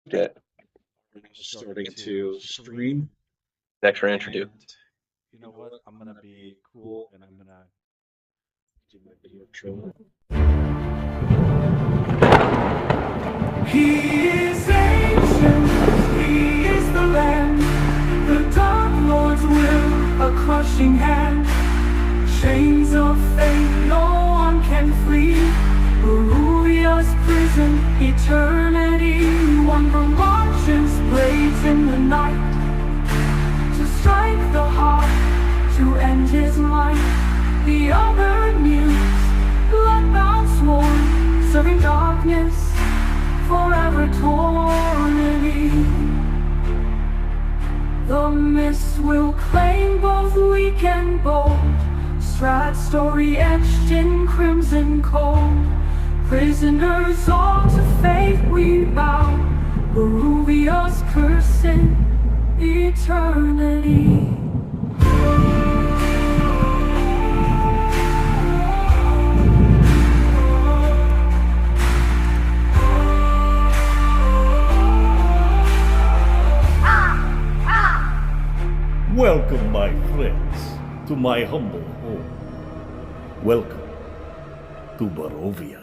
Okay. We're now starting to stream. Thanks for introducing. You know what? I'm gonna be cool and I'm gonna Do my video trailer. He is ancient, he is the land. The Dark Lord's will, a crushing hand. Chains of fate, no one can free. Baruvia's prison, eternity. One launches blades in the night to strike the heart, to end his life. The other muse, bloodbound sworn, serving darkness, forever eternity. The mists will claim both weak and bold. Strahd's story etched in crimson cold. Prisoners all to fate we bow. Baruvia's curse in eternity. Welcome, my friends, to my humble home. Welcome to Barovia.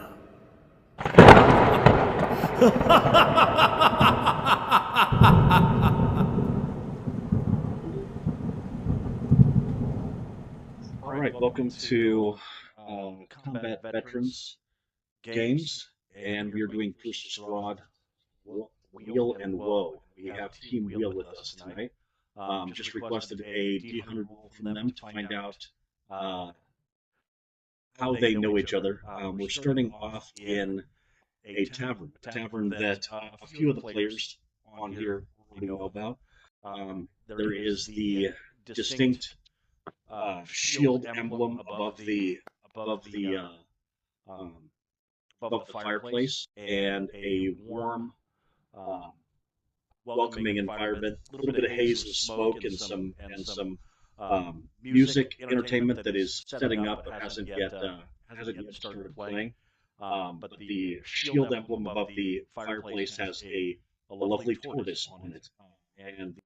All right, welcome to Combat Veterans Games, and we are doing first Strahd, Weal, and Woe. We have Team Weal with us tonight. Just requested a D100 roll from them to find out how they know each other. We're starting off in a tavern that a few of the players on here already know about. There is the distinct shield emblem above the fireplace, and a warm, welcoming environment. A little bit of haze and smoke, and some music entertainment that is setting up but hasn't yet started playing. But the shield emblem above the fireplace has a lovely tortoise on it, and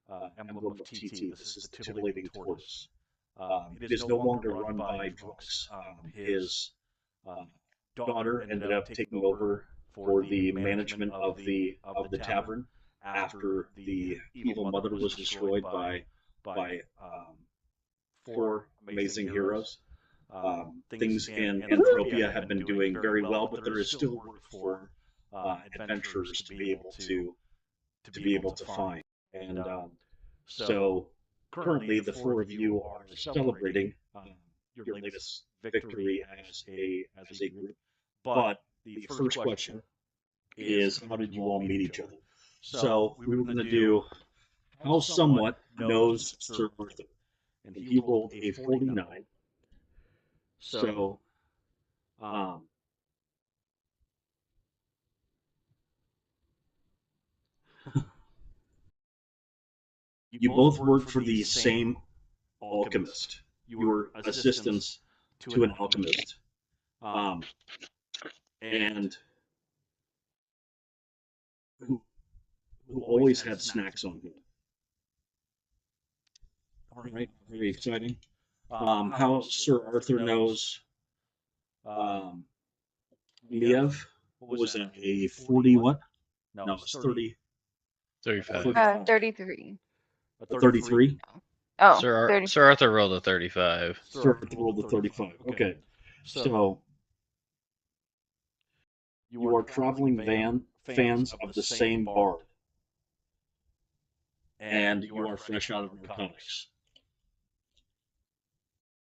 the emblem of TT. This is the Titillating Tortoise. It is no longer run by drunks. His daughter ended up taking over for the management of the tavern after the evil mother was destroyed by four amazing heroes. Things in Anthropia have been doing very well, but there is still work for adventurers to be able to find. And so currently, the four of you are celebrating your latest victory as a group. But the first question is, how did you all meet each other? So we were going to do how somewhat knows Sir Arthur, and he rolled a 49. So, you both worked for the same alchemist. You were assistants to an alchemist, and who always had snacks on him. All right, very exciting. How Sir Arthur knows Liev, what was that, a 40 what? No, it's 30. 35. 33. A 33? Oh, Sir Arthur rolled a 35. Sir Arthur rolled a 35. Okay. So, you are traveling fans of the same bard, and you are fresh out of narcotics.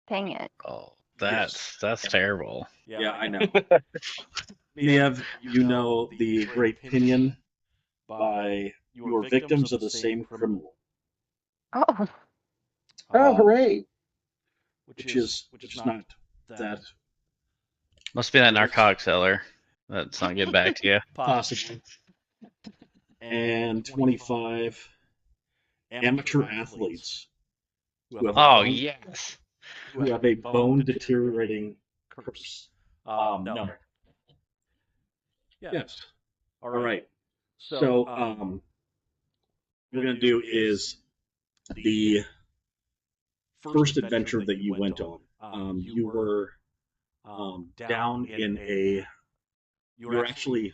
dang it. Oh, that's terrible. Yeah, I know. Liev, you know the great Pinion by you are victims of the same criminal. Oh, Oh, hooray! Which is not that Must be that narcotic seller that's not getting back to you. possible. And 25 amateur athletes who have a bone deteriorating curse. No. Yes. All right. So, what we're going to do is the first adventure that you went on, you were down in a, you were actually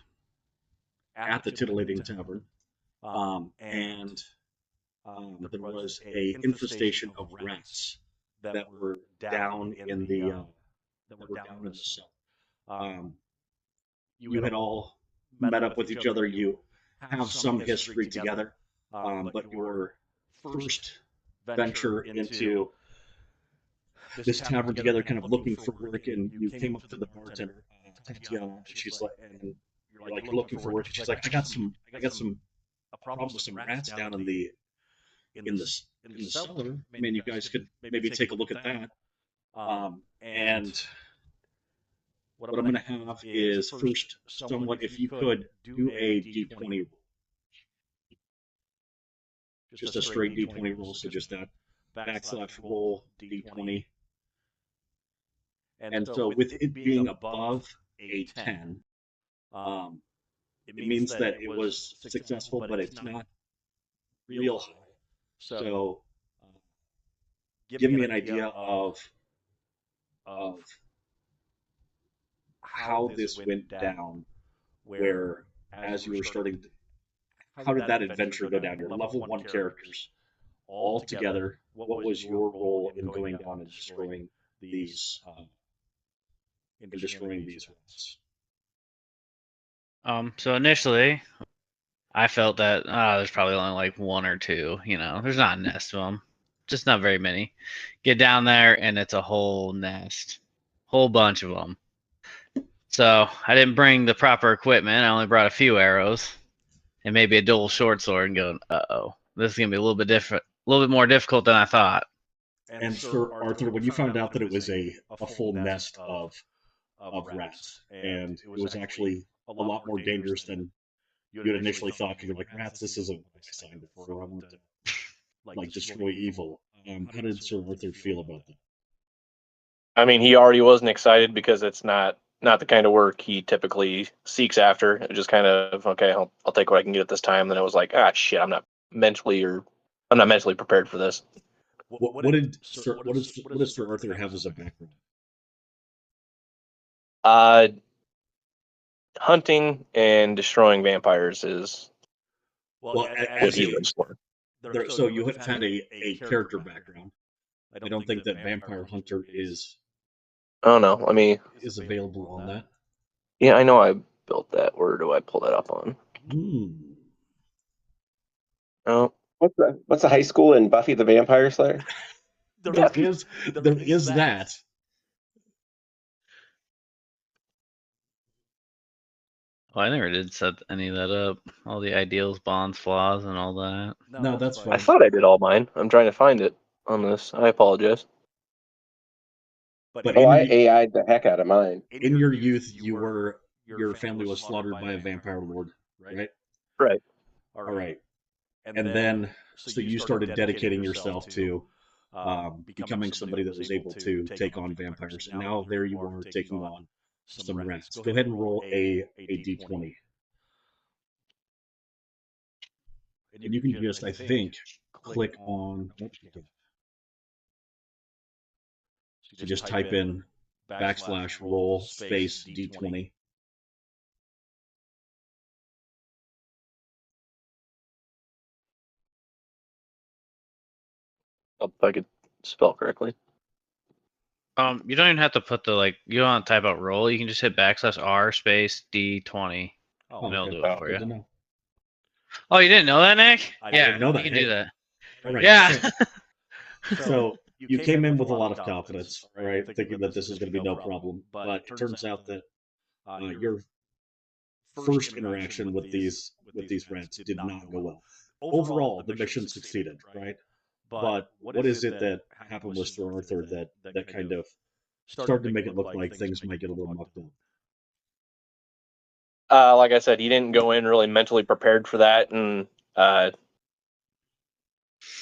at the Titillating Tavern, and there was a infestation of rats that were down in the cell. You had all met up with each other. You have some history together, but your first venture into this tavern together, kind of looking for work, and you came up to the bartender, Tatiana, and she's like, and you're like looking for work. She's like, I got a problem with some rats down in the cellar. I mean, you guys could maybe take a look at that. And what I'm going to have is first, someone, if you could, do a D20 roll. Just a straight D20 roll, so just that / roll D20. And so with it being above a 10, it means that it was successful, but it's not real high. So give me an idea of how this went down, where as you were starting to, how did that adventure go down? Your level 1 characters all together, what was your role in going down and destroying these rats? So initially, I felt that there's probably only like 1 or 2. There's not a nest of them, just not very many. Get down there and it's a whole nest, whole bunch of them. So I didn't bring the proper equipment. I only brought a few arrows and maybe a dual short sword, and going, this is gonna be a little bit more difficult than I thought. And Sir Arthur, when you found out that it was a full nest of rats, and it was actually a lot more dangerous than you had initially thought, because you're like, rats, this isn't what I signed up for. I want to like destroy evil. How did Sir Arthur feel about that? I mean, he already wasn't excited because it's not the kind of work he typically seeks after. It just kind of, okay, I'll take what I can get at this time. Then it was like, shit, I'm not mentally prepared for this. What does Sir Arthur have as a background? Hunting and destroying vampires is what he lives for. So you have had a character background. I don't think that Vampire Hunter is. Oh no, is available on that. Yeah, I know I built that. Where do I pull that up on? Oh, what's the high school in Buffy the Vampire Slayer? There is that. Oh, I never did set any of that up. All the ideals, bonds, flaws, and all that. No, that's fine. I thought I did all mine. I'm trying to find it on this. I apologize. But I AI'd the heck out of mine. In your youth, your family was slaughtered by a vampire lord, right? Right. All right. And then, so you started dedicating yourself to becoming somebody that was able to take on vampires. And now there you are taking on some rats. Go ahead and roll a D20. And you can just, I think, click on. So just type in /roll space D20. If I could spell correctly. You don't even have to put you don't want to type out roll. You can just hit /R space D20. Oh, it'll okay. do it for you. Oh, you didn't know that, Nick? I didn't know that. You can do that. All right. Yeah. So you came in with a lot of confidence, right? Thinking that this is going to be no problem. But it turns out that your first interaction with these rats did not go well. Overall, the mission succeeded, right? But what is it that happened with Sir Arthur that kind of started to make it look like things might get a little mucked up? Like I said, he didn't go in really mentally prepared for that, and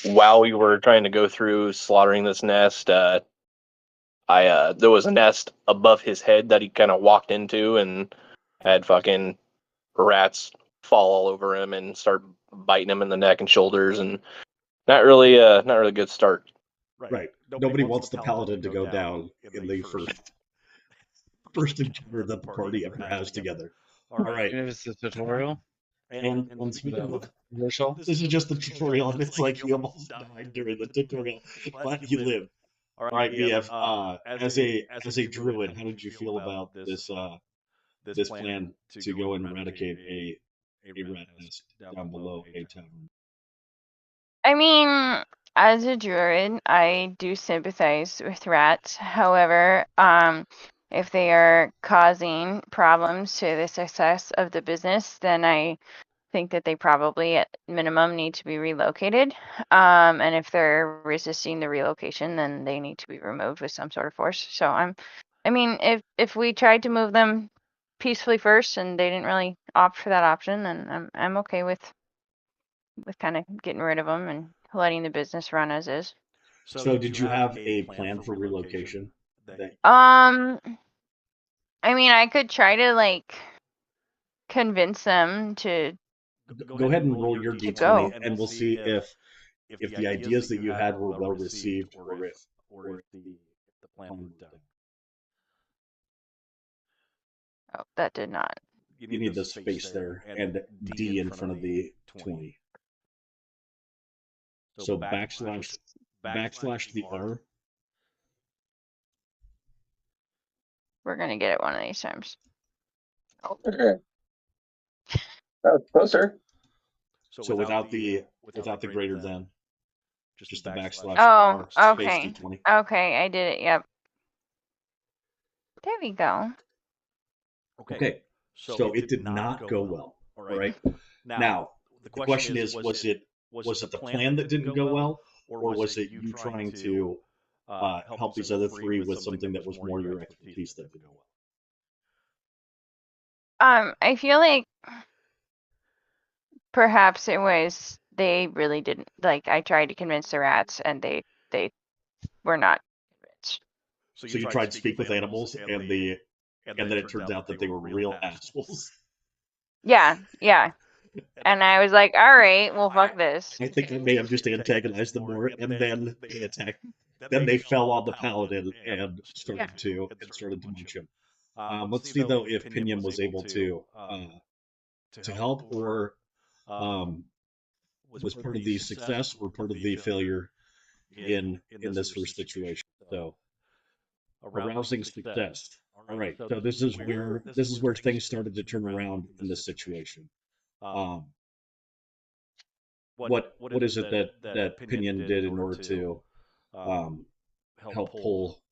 while we were trying to go through slaughtering this nest, there was a nest above his head that he kind of walked into and had fucking rats fall all over him and start biting him in the neck and shoulders, and not really a good start. Right. Nobody wants the paladin to go down in the first encounter that the party ever has together. All right. Even if it's the tutorial. And speaking of, Commercial. this is just the tutorial, and it's like he almost died during the tutorial, but he lived. All right, VF. As a druid, how did you feel about this plan to go and eradicate a rat nest down below a tavern? I mean, as a druid, I do sympathize with rats. However, if they are causing problems to the success of the business, then I think that they probably at minimum need to be relocated. And if they're resisting the relocation, then they need to be removed with some sort of force. So I mean, if we tried to move them peacefully first and they didn't really opt for that option, then I'm okay with kind of getting rid of them and letting the business run as is. So did you have a plan for relocation? I mean, I could try to like convince them to Go ahead and roll your To go. d20, and we'll see if the ideas that you had were well received, or if the plan was done. Oh, that did not. You need the space there and D in front of the 20. So backslash the R. We're gonna get it one of these times. Okay. That was closer. So without the greater than, just the backslash Oh, R space okay. D20. Okay, I did it. Yep. There we go. Okay. So it did not go well. All right. Now the question is, was it the plan that didn't go well, or was it you trying to help these other three with something that was more your expertise that didn't go well? I feel like perhaps it was they really didn't like. I tried to convince the rats, and they were not convinced. So you tried to speak with animals, and then it turns out that they were real assholes. Yeah. And I was like, all right, well, fuck this. I think I may have just antagonized them more, and then they attacked. Then they fell on the paladin and started to munch him. Let's see though if Pinion was able to help, or was part of the success or part of the failure in this first situation. So arousing success. All right. So this is where things started to turn around in this situation. What is it that Pinion did in order to help pull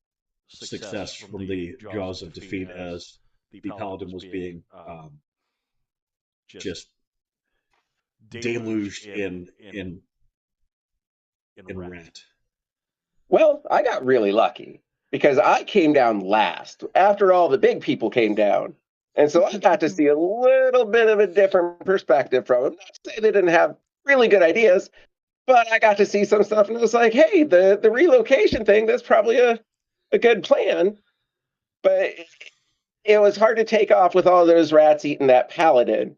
success from the jaws of defeat as the paladin was being just deluged in rat? Well, I got really lucky because I came down last after all the big people came down. And so I got to see a little bit of a different perspective from them. Not to say they didn't have really good ideas, but I got to see some stuff and I was like, hey, the relocation thing, that's probably a good plan. But it was hard to take off with all those rats eating that paladin.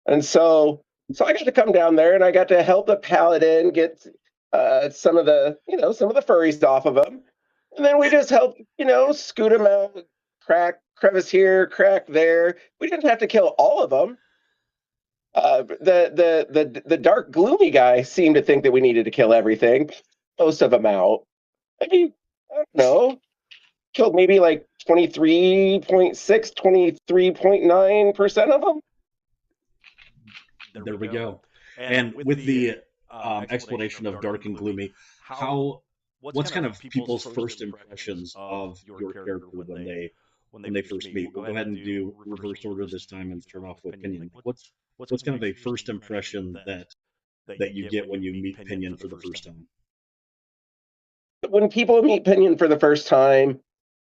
And so I got to come down there and I got to help the paladin get some of the furries off of him. And then we just helped, scoot him out, crack crevice here, crack there. We didn't have to kill all of them. The dark, gloomy guy seemed to think that we needed to kill everything. Most of them out. Maybe, I don't know, killed maybe like 23.6, 23.9% of them. There we go. And with the explanation of dark and gloomy, what's kind of people's first impressions of your character when they first meet? We'll go ahead and do reverse order this time and start off with Pinion. What's kind of a first impression that you get when you meet Pinion for the first time? When people meet Pinion for the first time,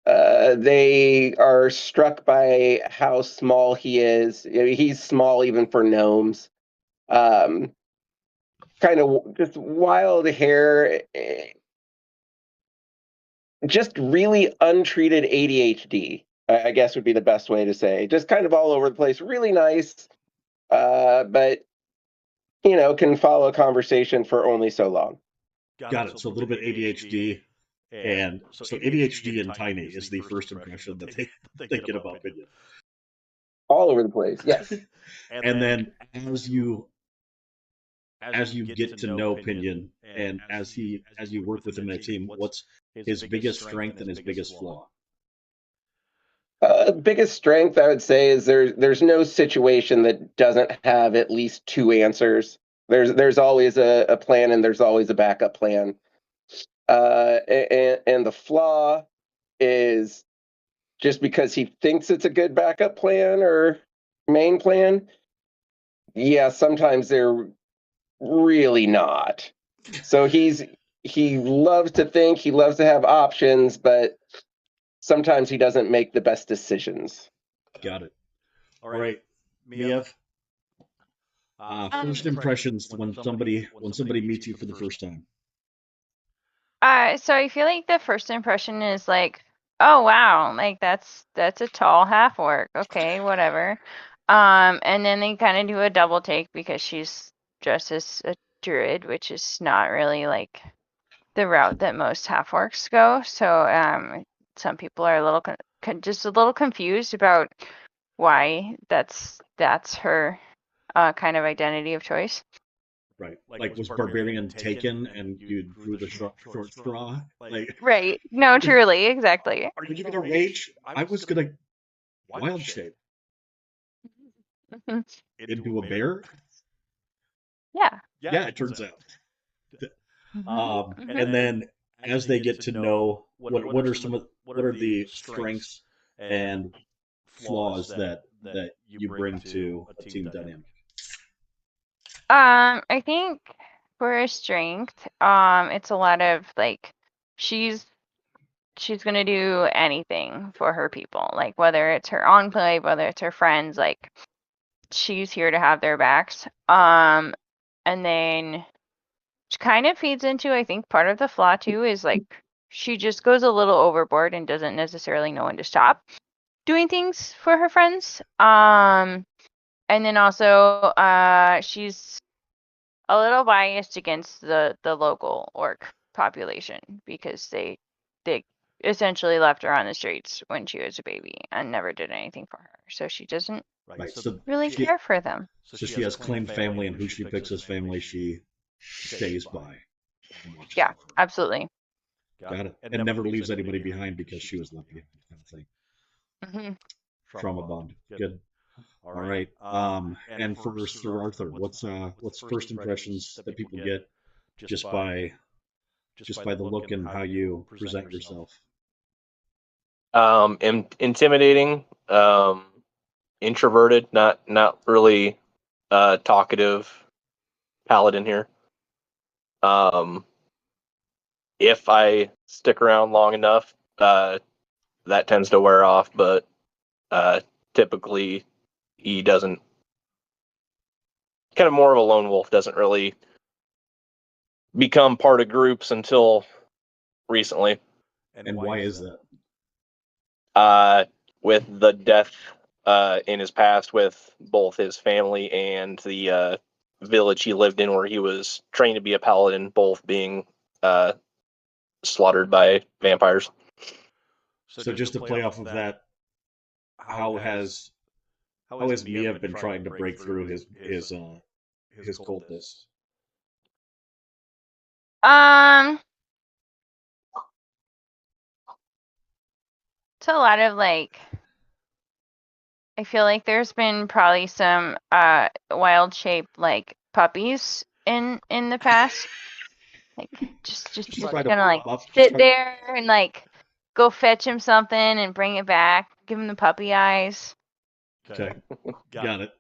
they are struck by how small he is. He's small even for gnomes. Kind of just wild hair, just really untreated ADHD, I guess would be the best way to say. Just kind of all over the place, really nice. but can follow a conversation for only so long. Got it. So a little bit ADHD, and so ADHD and tiny is the first impression that they get about Pinion. All over the place, yes. And then as you get to know Pinion, and as you work with him in a team, what's his biggest strength and his biggest flaw? Biggest strength, I would say, is there's no situation that doesn't have at least two answers. There's always a plan, and there's always a backup plan. And the flaw is just because he thinks it's a good backup plan or main plan. Yeah, sometimes they're really not. So he loves to think, he loves to have options, but sometimes he doesn't make the best decisions. Got it. All right, Miev. First impressions when somebody meets you for the first time. So I feel like the first impression is like, oh wow, like that's a tall half orc. Okay, whatever. And then they kind of do a double take because she's dressed as a druid, which is not really like the route that most half orcs go. So some people are a little just a little confused about why that's her kind of identity of choice. Right. Like was barbarian taken and you drew the short straw? Like, right. No, truly, exactly. are you gonna rage? I was gonna wild shape into a bear. Yeah. Yeah, it turns out. Mhm. And then as they get to know what are the strengths and flaws that you bring to a team dynamic. I think for her strength, it's a lot of like she's gonna do anything for her people, like whether it's her enclave, whether it's her friends, like she's here to have their backs. And then which kind of feeds into, I think, part of the flaw too is like she just goes a little overboard and doesn't necessarily know when to stop doing things for her friends. And then also she's a little biased against the local orc population because they essentially left her on the streets when she was a baby and never did anything for her. So she doesn't Right. So really care for them. So she has claimed family, and who she picks as family, she stays by. And watches Yeah, over. absolutely. Got it. And never leaves anybody behind because she was left behind, kind of thing. Hmm. Trauma bond. Good. All right. And for Sir Arthur, what's first impressions that people get just by the look and how you present yourself? Intimidating, introverted, not really talkative paladin here. If I stick around long enough, that tends to wear off, but typically he doesn't. Kind of more of a lone wolf, doesn't really become part of groups until recently. And why is that? With the death in his past with both his family and the village he lived in where he was trained to be a paladin, both being slaughtered by vampires. So just to play off of that, how has Mia been trying to break through his coldness? It's a lot of like I feel like there's been probably some wild shaped like puppies in the past. Like just try to gonna like pop up, sit there and like go fetch him something and bring it back, give him the puppy eyes. Okay. Got it.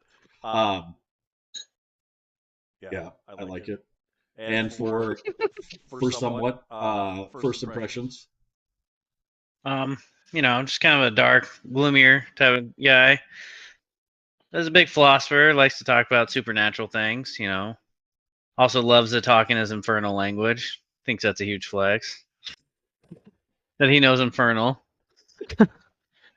Yeah, I like it. And for somewhat first impressions. Just kind of a dark, gloomier type of guy. Is a big philosopher, likes to talk about supernatural things, Also loves to talk in his infernal language. Thinks that's a huge flex. That he knows infernal.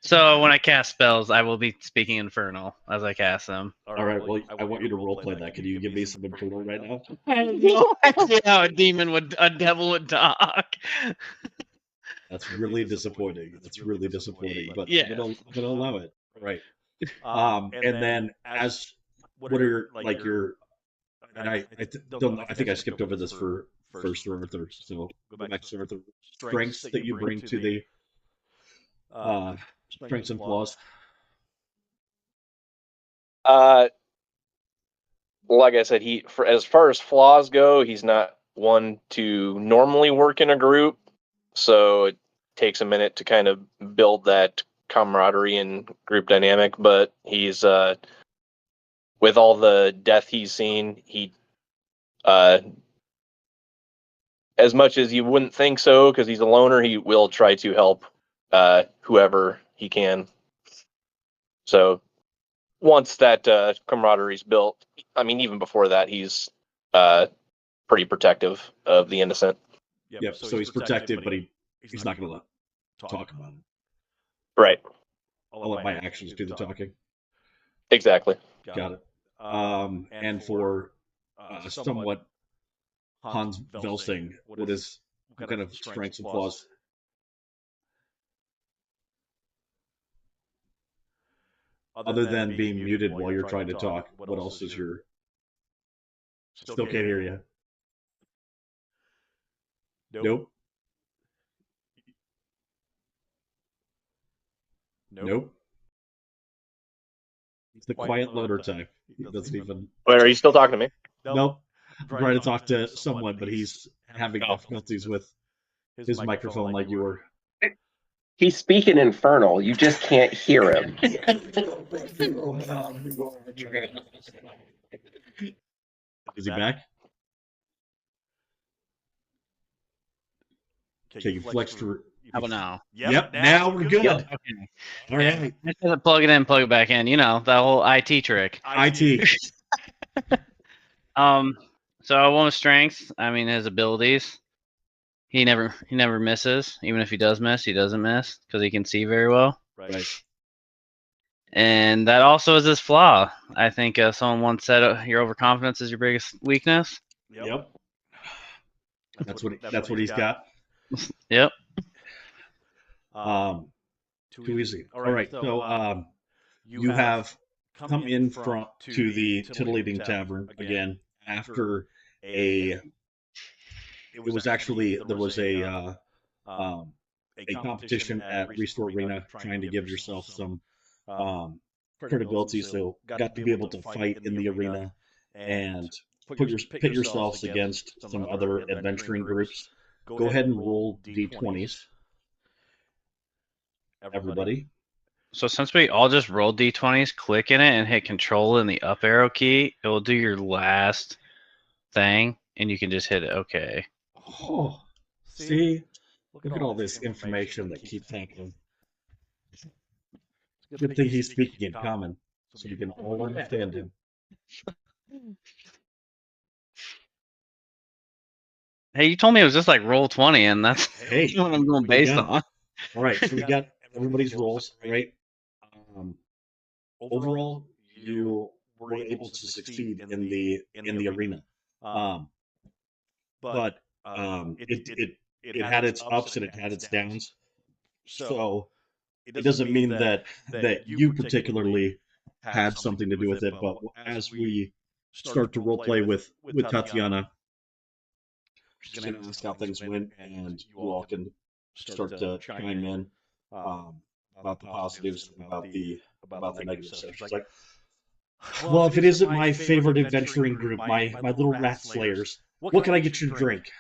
So when I cast spells, I will be speaking Infernal as I cast them. All right. Well, I want you to roleplay that. Can you give me some infernal right now? I have no idea how a devil would talk. That's really disappointing. That's really disappointing. But Yeah. I'm gonna allow it. Right. And then as what are like your and I think I skipped over this for Sir Arthur. So go back to Sir Arthur. Strengths that you bring to the strengths and flaws. Like I said, as far as flaws go, he's not one to normally work in a group, so it takes a minute to kind of build that camaraderie and group dynamic. But he's with all the death he's seen, he as much as you wouldn't think so, because he's a loner, he will try to help whoever he can. So once that camaraderie's built, I mean, even before that, he's pretty protective of the innocent. Yep. So he's protective, but he's not going to talk about it. Right. I'll let my actions do the talking. Exactly. Got it. And for somewhat Hans Velsing, what kind of strengths and flaws? Other than being muted while you're trying to talk, what else is your... Still can't hear you. Nope. Nope. It's the quiet loner type. He doesn't even... Wait, are you still talking to me? Nope. I'm trying to talk to someone, but he's having difficulties with his microphone like you were. He's speaking infernal. You just can't hear him. Is he back? Okay, you flex to... How about now? Yep, now we're good. Okay. All right. Just plug it in, plug it back in. You know, that whole IT trick. IT. So one of strengths, I mean, his abilities. He never misses. Even if he does miss, he doesn't miss because he can see very well. Right. And that also is his flaw. I think someone once said your overconfidence is your biggest weakness. Yep. That's what he's got. Yep. Too easy. All right. So you have come in to the Titillating Tavern again after there was a competition at Restore Arena trying to give yourself some credibility, so got to be able to fight in the arena and pit yourselves against some other adventuring groups. Go ahead and roll d20s, everybody. So since we all just rolled d20s, click in it and hit control and the up arrow key. It will do your last thing, and you can just hit it. Okay. Oh, see? Look at all this information that keeps happening. Good thing he's speaking in common, so you can all understand him. Hey, you told me it was just like roll 20, and that's what I'm going based on. All right, so we got everybody's rolls, right? Overall, you were able to succeed in the arena, but it had its ups and it had its downs. So it doesn't mean that you particularly had something to do with it. But as we start to roleplay with Tatiana, she's going to ask how things went, and you all can start to chime in about the positives, about the negatives. So she's like, well, if it isn't my favorite adventuring group, my little rat slayers, what can I get you to drink?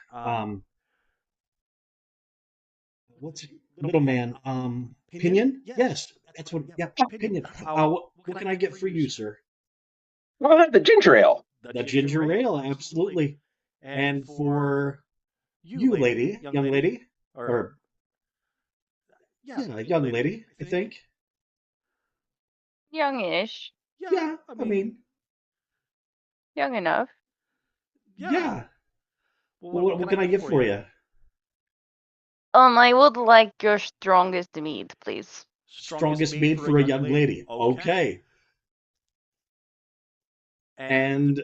What's little man? Pinion? Yes, that's what. Yeah, Pinion. What can I get for you, sir? Well, the ginger ale. The ginger ale, absolutely. And for you, young lady, or young lady, I think. Youngish. Yeah, I mean, Young enough. yeah. Well, what can I get for you? I would like your strongest mead, please. Strongest made for a young lady. Okay. And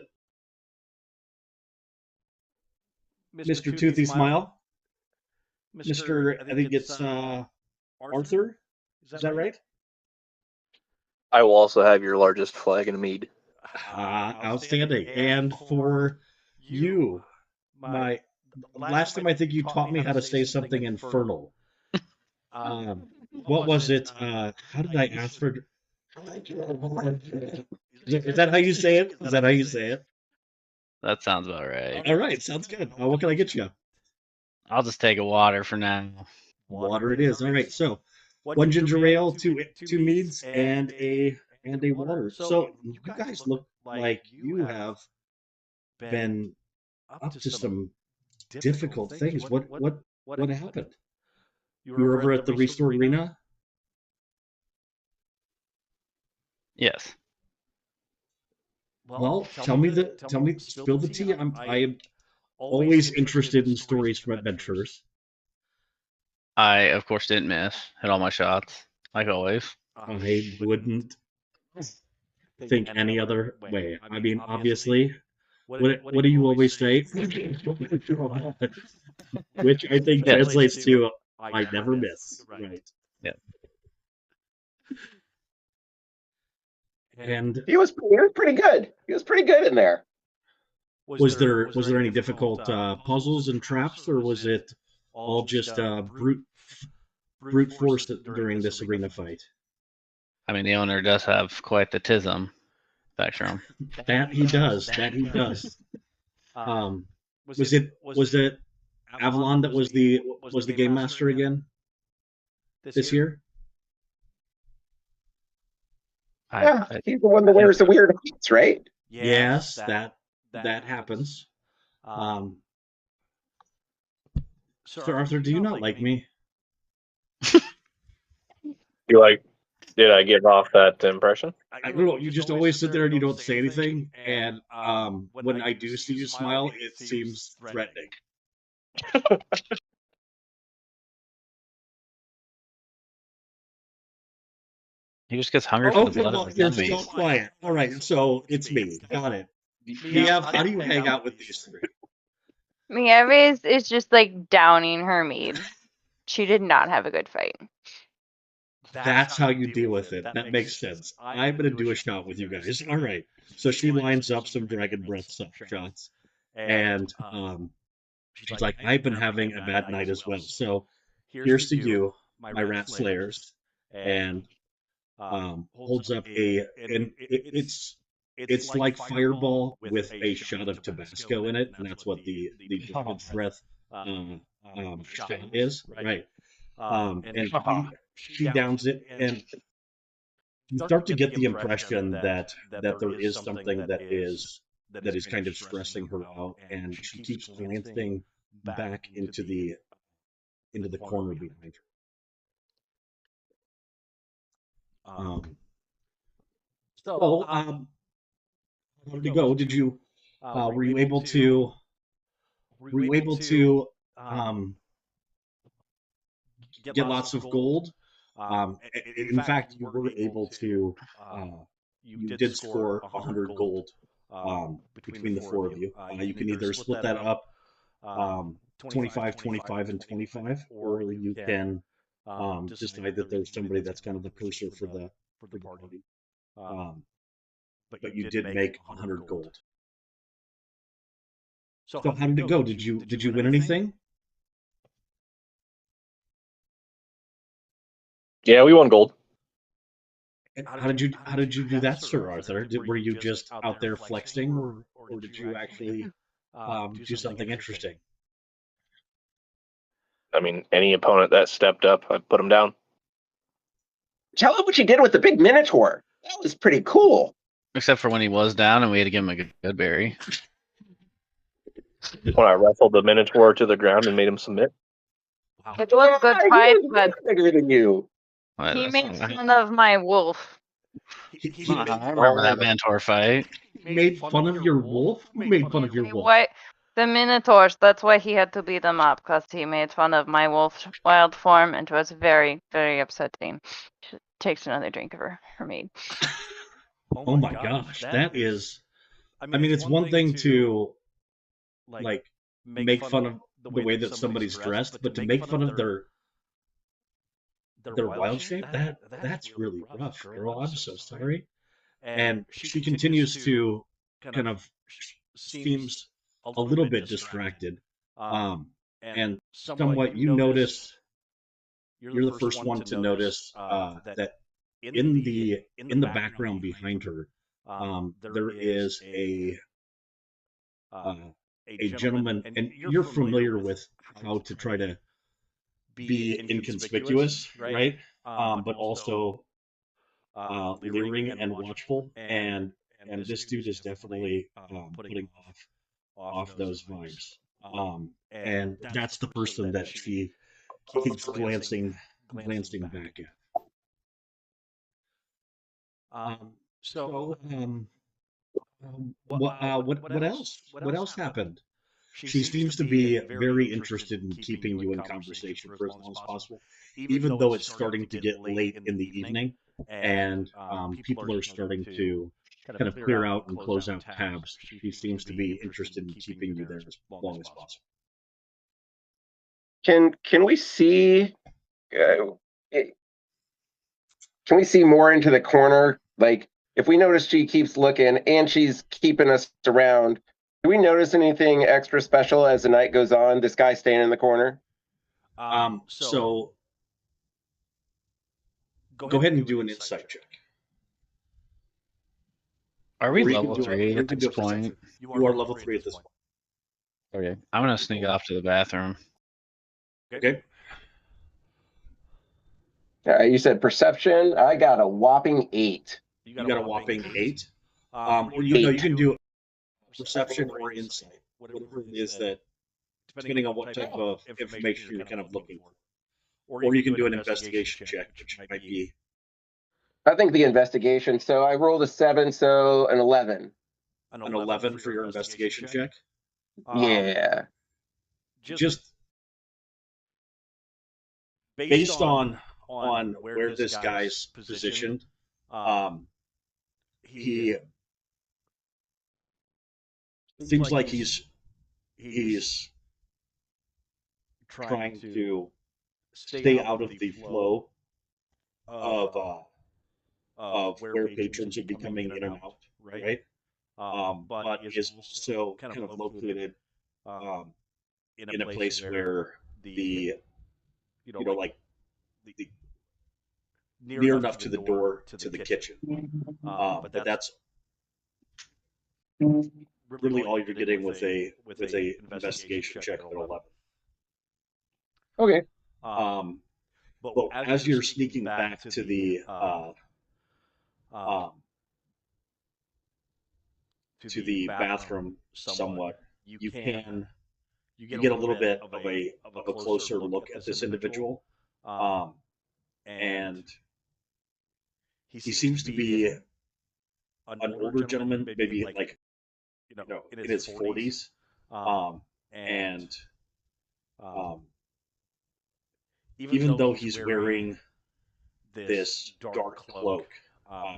Mr. Toothy Smile? Mr. I think it's Arthur? Is that right? I will also have your largest flag and mead. Outstanding. And for you, my last time I think you taught me how to say something infernal. What was it? How did I ask for? Is that how you say it? Is that how you say it? That sounds about right. All right, sounds good. What can I get you? I'll just take a water for now. Water it is. All right. So one ginger ale, two meads, and a water. So you guys look like you have been up to some difficult things. What happened? You were over at the Restore Arena? Yes. Well, tell me, spill the tea. I am always interested in stories from adventurers. I, of course, didn't miss. Hit all my shots, like always. I wouldn't think any other way. I mean, obviously, what do you always say? Which I think translates to I never miss. Right. Yeah. And He was pretty good. He was pretty good in there. was there any difficult puzzles and traps, or was it all just brute force during this arena fight? I mean, the owner does have quite the tism spectrum. That he does. Was it Avalon that was the game master again this year? Yeah, he's the one that wears the weird hats, right? Yes, that happens. Sir Arthur, do you not like me? You like? Did I give off that impression? I don't know. You just always sit there and you don't say anything. And when I do see you smile, it seems threatening. He just gets hungry for Oh, the blood well, of the you're zombies. so quiet. All right, so it's me. Got it. Miev, how do you hang out with these three? Miev is just like downing her mead. She did not have a good fight. That's how you deal with it. That makes sense. I'm going to do a shot with you guys. All right. So she lines up some dragon breath shots. And she's like, I've been having a bad night as well. So here's to you, my rat slayers. And holds up it's like Fireball with a shot of Tabasco in it. And that's what the dragon breath shot is. Right. And she downs it, and you start to get the impression that there is something that is kind of stressing her out, and she keeps glancing back into the corner behind her. How did it go? Did you were you able to get lots of gold? In fact, you were able to. You did score 100 gold between the four of you. You can either split that up 25, 25, and 25, or you can decide that there's somebody that's kind of the purser for the party. But you did make 100 gold. So how did it go? Did you win anything? Yeah, we won gold. How did you do that, Sir Arthur? Were you just out there flexing, or did you actually do something interesting? I mean, any opponent that stepped up, I put him down. Tell him what you did with the big Minotaur. That was pretty cool. Except for when he was down and we had to give him a good berry. When I wrestled the Minotaur to the ground and made him submit. It was a good fight, but bigger than you. he made fun of my wolf. I remember that Minotaur fight. He made fun of your wolf? Who made fun of your wolf? What? The Minotaurs, that's why he had to beat them up, because he made fun of my wolf wild form, and it was very, very upsetting. She takes another drink of her mead. Oh my gosh, that is. I mean, it's one thing to like make fun of the way that somebody's dressed, but to make fun of their wild shape, that's really rough, girl. I'm so sorry. And she continues to kind of seems a little bit distracted. And somewhat you notice you're the first one to notice that in the background behind her, there is uh, a gentleman, and you're familiar with how to try to be inconspicuous, right? But also leering and watchful, and this dude is definitely putting off those vibes. And that's the person that she keeps glancing back at. So, what else? What else happened? She seems to be very interested in keeping you in conversation for as long as possible, even though it's starting to get late in the evening, and people are starting to kind of clear out and close out tabs. She seems to be interested in keeping you there as long as possible. Can we see? Can we see more into the corner? Like, if we notice she keeps looking and she's keeping us around, do we notice anything extra special as the night goes on? This guy staying in the corner. So go ahead and do an insight check. Are we level 3 at this point? You are level 3 at this point. Okay. I'm gonna sneak off to the bathroom. Okay. You said perception. I got a whopping 8. You got a whopping 8. Or you can do perception or insight, whatever it is that, depending on what type of information you're kind of looking for. Or you can do an investigation check, which might be. I think the investigation. So I rolled a 7, so an 11. An 11 for your investigation check? Yeah. Just based on where this guy's positioned, he seems like he's trying to stay out of the flow of where patrons are be coming in and out, right? But is also kind of located in a place where the like the near enough to the door to the kitchen. But that's really all you're getting with a investigation check at 11. Okay. But as you're sneaking back to the bathroom somewhat, you get a little bit of a closer look at this individual, and he seems to be an older gentleman, maybe like in his 40s, and even though he's wearing this dark cloak,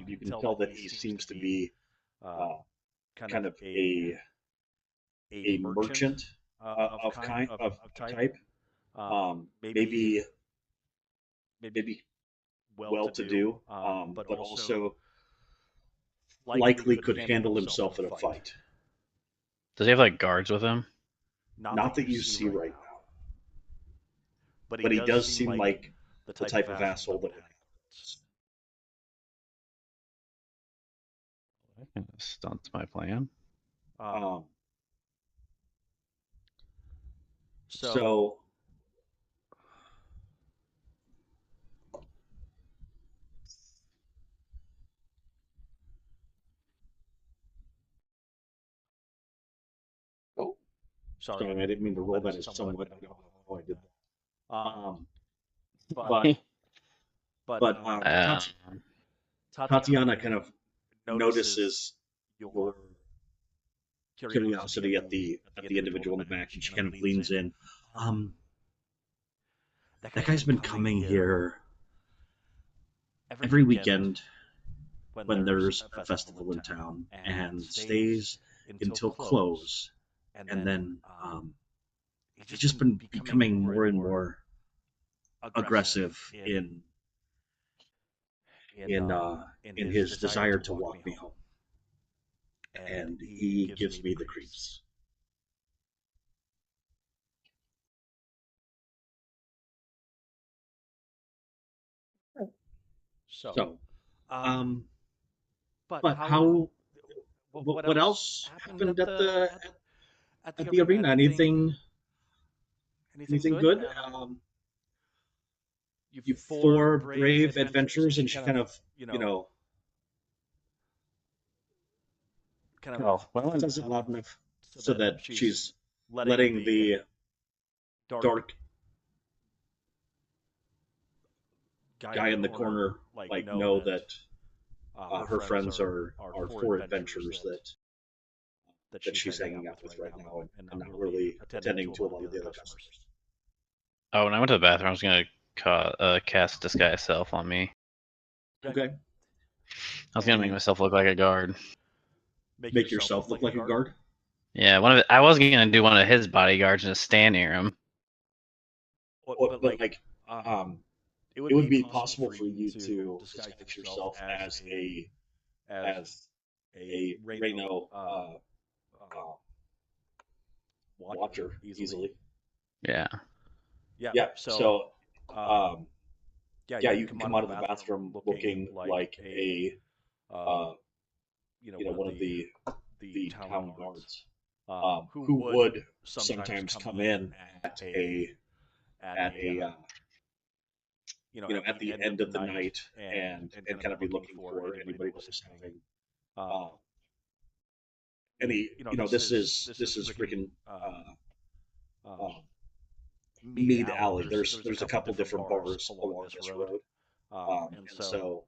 you can tell that he seems to be kind of a merchant of type, maybe well-to-do, but also likely could handle himself in a fight. Does he have like guards with him? Not that you see right now. But he does seem like the type of asshole that That kind of stunts my plan. So sorry, I didn't mean to roll that as somewhat. I don't know how I did that. But Tatiana kind of notices curiosity at the individual in the back, and she kind of leans in. That guy's been coming here every weekend when there's a festival in town, and stays until close, and then he's just been becoming more and more aggressive in his desire to walk me home, and he gives me the creeps. So, but how? What else happened at the arena? Anything good? You four brave adventurers, and she kind of well, says it loud enough so that she's letting the dark guy in the corner know that her friends are four adventurers that she's hanging out with right now, and not really attending to a lot of the other customers. Oh, when I went to the bathroom, I was gonna cast disguise self on me. Okay. I was gonna make myself look like a guard. Make yourself look like a guard? Yeah, I was gonna do one of his bodyguards and just stand near him. But like, it would be possible for you to disguise yourself as a Reno watcher easily. Yeah. Yeah. So, you can come out of the bathroom looking like a one of the town guards, who would sometimes come in at the end of the night and kind of be looking for anybody that's having any this is freaking Mead Alley. There's a couple different bars along this road, and so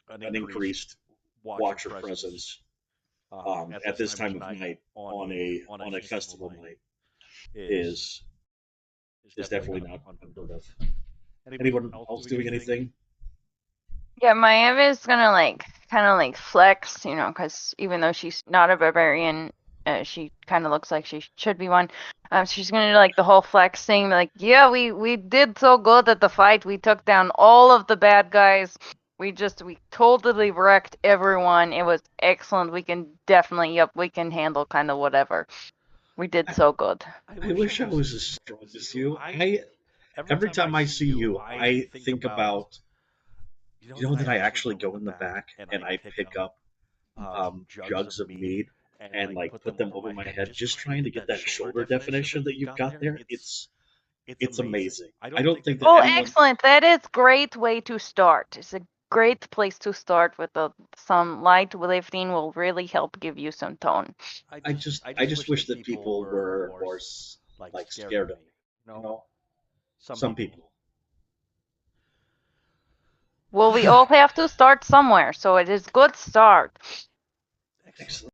an increased watcher presence at this time of night on a festival night is definitely not unheard of. Anyone else doing anything? Yeah, Maeva is gonna kind of flex, because even though she's not a barbarian, she kind of looks like she should be one. She's gonna do the whole flex thing, yeah, we did so good at the fight. We took down all of the bad guys. We totally wrecked everyone. It was excellent. We can definitely, we can handle kind of whatever. We did so good. I wish I was as strong as you. Every time I see you, I think about that I actually go in the back and I pick up jugs of mead and put them over my head, just trying to get that shoulder definition that you've got there. It's amazing. I don't think that. Oh, excellent! That is great way to start. It's a great place to start with. Some light lifting will really help give you some tone. I just wish that people were more scared of me. Some people. Well, we all have to start somewhere, so it is good start. Excellent.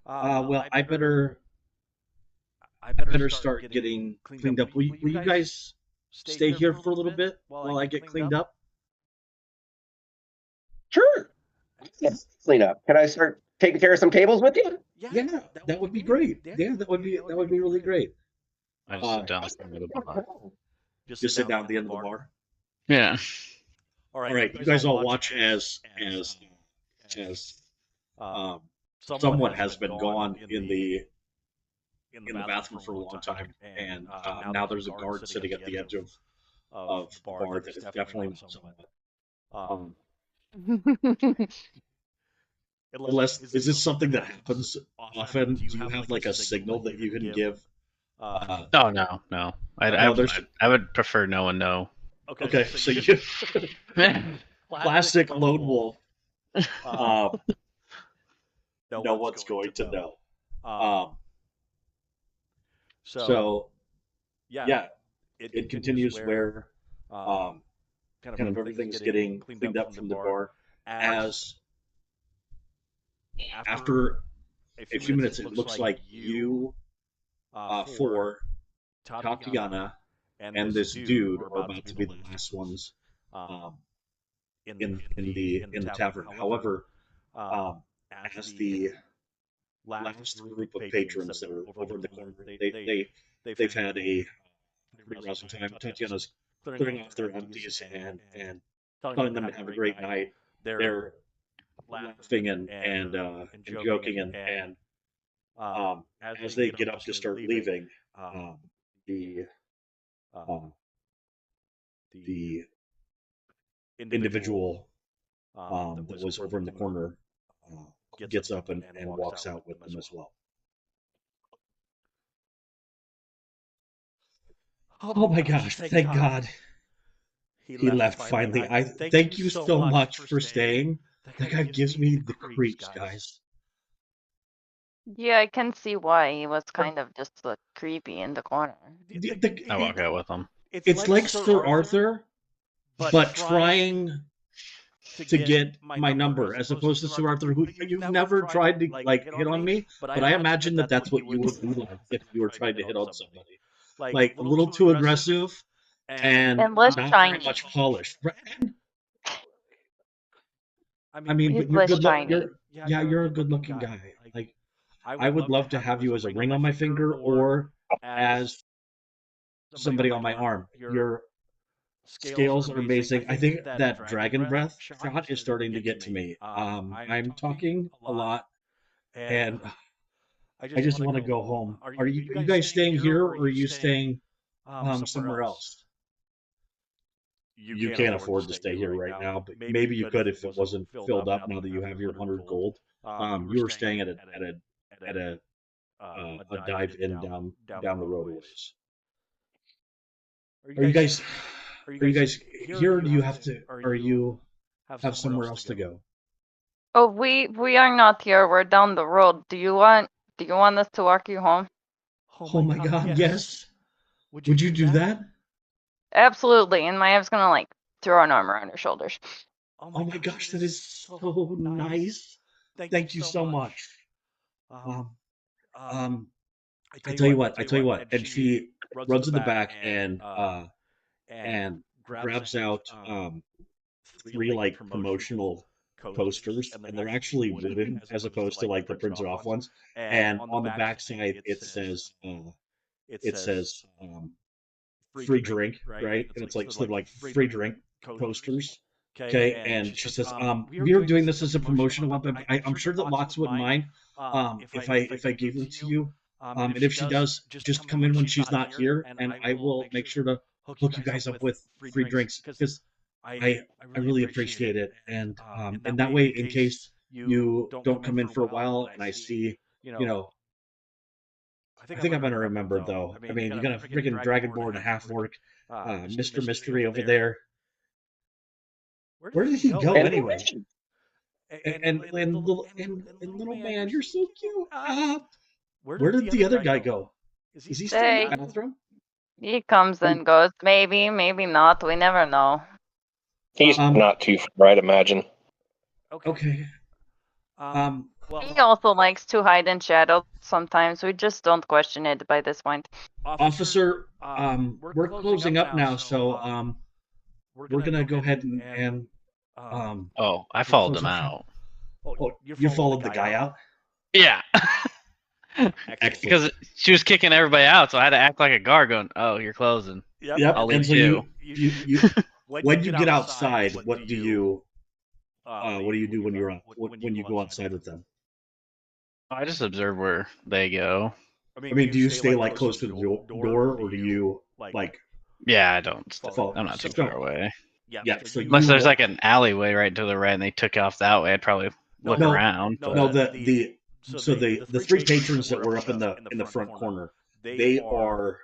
Well, I better start getting cleaned up. Will you guys stay here for a little bit while I get cleaned up? Sure. Yes, clean up. Can I start taking care of some tables with you? Yeah, that would be great. Yeah, that would be really great. I just sit down at the end of the bar. Just sit down at the end of the bar. Yeah. All right, you guys all watch as someone has been gone in the bathroom for a long time, and now there's a guard sitting at the edge of the bar that is definitely someone. Unless, is this something that happens often? Do you have a signal that you can give? Oh no. I would prefer no one know. Okay, so you classic lone wolf. No one's going to know. So yeah, it continues where kind of everything's getting cleaned up from the bar as after a few minutes, it looks like you, four, Tatiana, and this dude are about to be the last ones in the tavern. However, as the last group of patrons that are over in the corner, they've had a pretty rousing time. Tatiana's clearing off their empties and telling them to have a great night. They're laughing and joking as they get up to start leaving, the the individual that was over in the corner gets up and walks out with them as well. Oh my gosh! Thank God he left finally. I thank you so much for staying. That guy gives me the creeps, guys. Yeah, I can see why he was kind of just creepy in the corner. I walk out with him. It's like Sir Arthur, but trying to get my number, as opposed to Sir Arthur, who you've never tried to hit on me. But I imagine that's what you would do if you were trying to hit on somebody, like a little too aggressive and less not shiny. very much polished. I mean, He's but you're less good. shiny. You're a good-looking guy. Like, I would love to have you as a ring on my finger or as somebody on my arm. Your scales are amazing. I think that dragon breath shot is starting to get to me. I'm talking a lot, and I just want to go home. Are you guys staying here, or are you staying somewhere else? You can't afford to stay here right now, but maybe you could if it wasn't filled up. Now that you have your 100 gold, you were staying at a dive in down the road a ways. Are you guys here? Or do you have to? Or you have somewhere else to go? Oh, we are not here. We're down the road. Do you want us to walk you home? Oh my God, yes. Would you do that? Absolutely. And Maya's gonna throw an arm around her shoulders. Oh my gosh, that is so nice. Thank you so much. I tell you what. And she runs in the back and grabs out 3 promotional posters, and they're actually wooden as opposed to the printed off ones. And on the back side it says free drink, right? And it's sort of free drink posters. Okay, and she says, we are doing this as a promotional one, but I'm sure that Lots wouldn't mind if I gave them to you. And if she does, just come in when she's not here, and I will make sure to hook you guys up with free drinks, because I really appreciate it. And that way, in case you don't come in for a while, and I see, I think I'm gonna remember though. I mean, you got a freaking dragonborn and a half orc, Mr. Mystery over there. Where did he go anyway? And little man, you're so cute. Where did the other guy go? Is he still in the bathroom? He comes and goes. Maybe, maybe not. We never know. He's not too far, I'd imagine. Okay. He also likes to hide in shadows sometimes. We just don't question it by this point. Officer, we're closing up now, so we're gonna go ahead and Oh, I followed him out. Oh, you followed the guy out? Yeah. Because she was kicking everybody out, so I had to act like a guard going, oh, you're closing. Yep. I'll leave and so you. When you get outside, what do you do when you're when you go outside with them? I just observe where they go. I mean, do you stay close to the door, or do you Yeah, I don't. Follow? I'm not too far away. Yeah. So unless there's an alleyway right to the right, and they took off that way, I'd probably look around. No, the 3 patrons that were up in the front corner, they are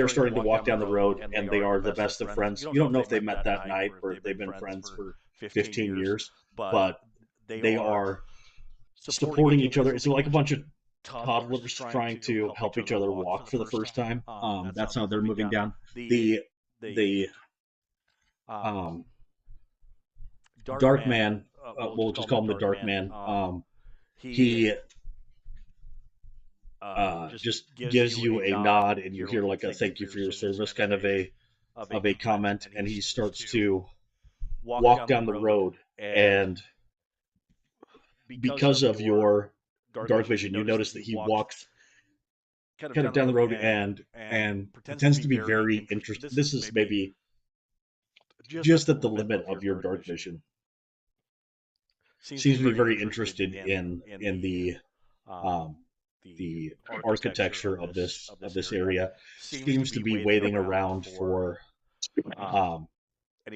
starting to walk down the road, and they are the best of friends. You don't know if they met that night or they've been friends for 15 years, but they are supporting each other. It's like a bunch of toddlers trying to help each other walk for the first time. That's how they're moving down. The Dark Man, we'll just call him the Dark Man. He just gives you a nod, and you hear like a "thank you for your service" kind of a comment, and he starts to walk down the road. And because of your dark vision, you notice that he walks kind of down the road and pretends to be very interested. This is maybe just at the limit of your dark vision. Seems to be very interested in the architecture of this area. Seems to be waiting around for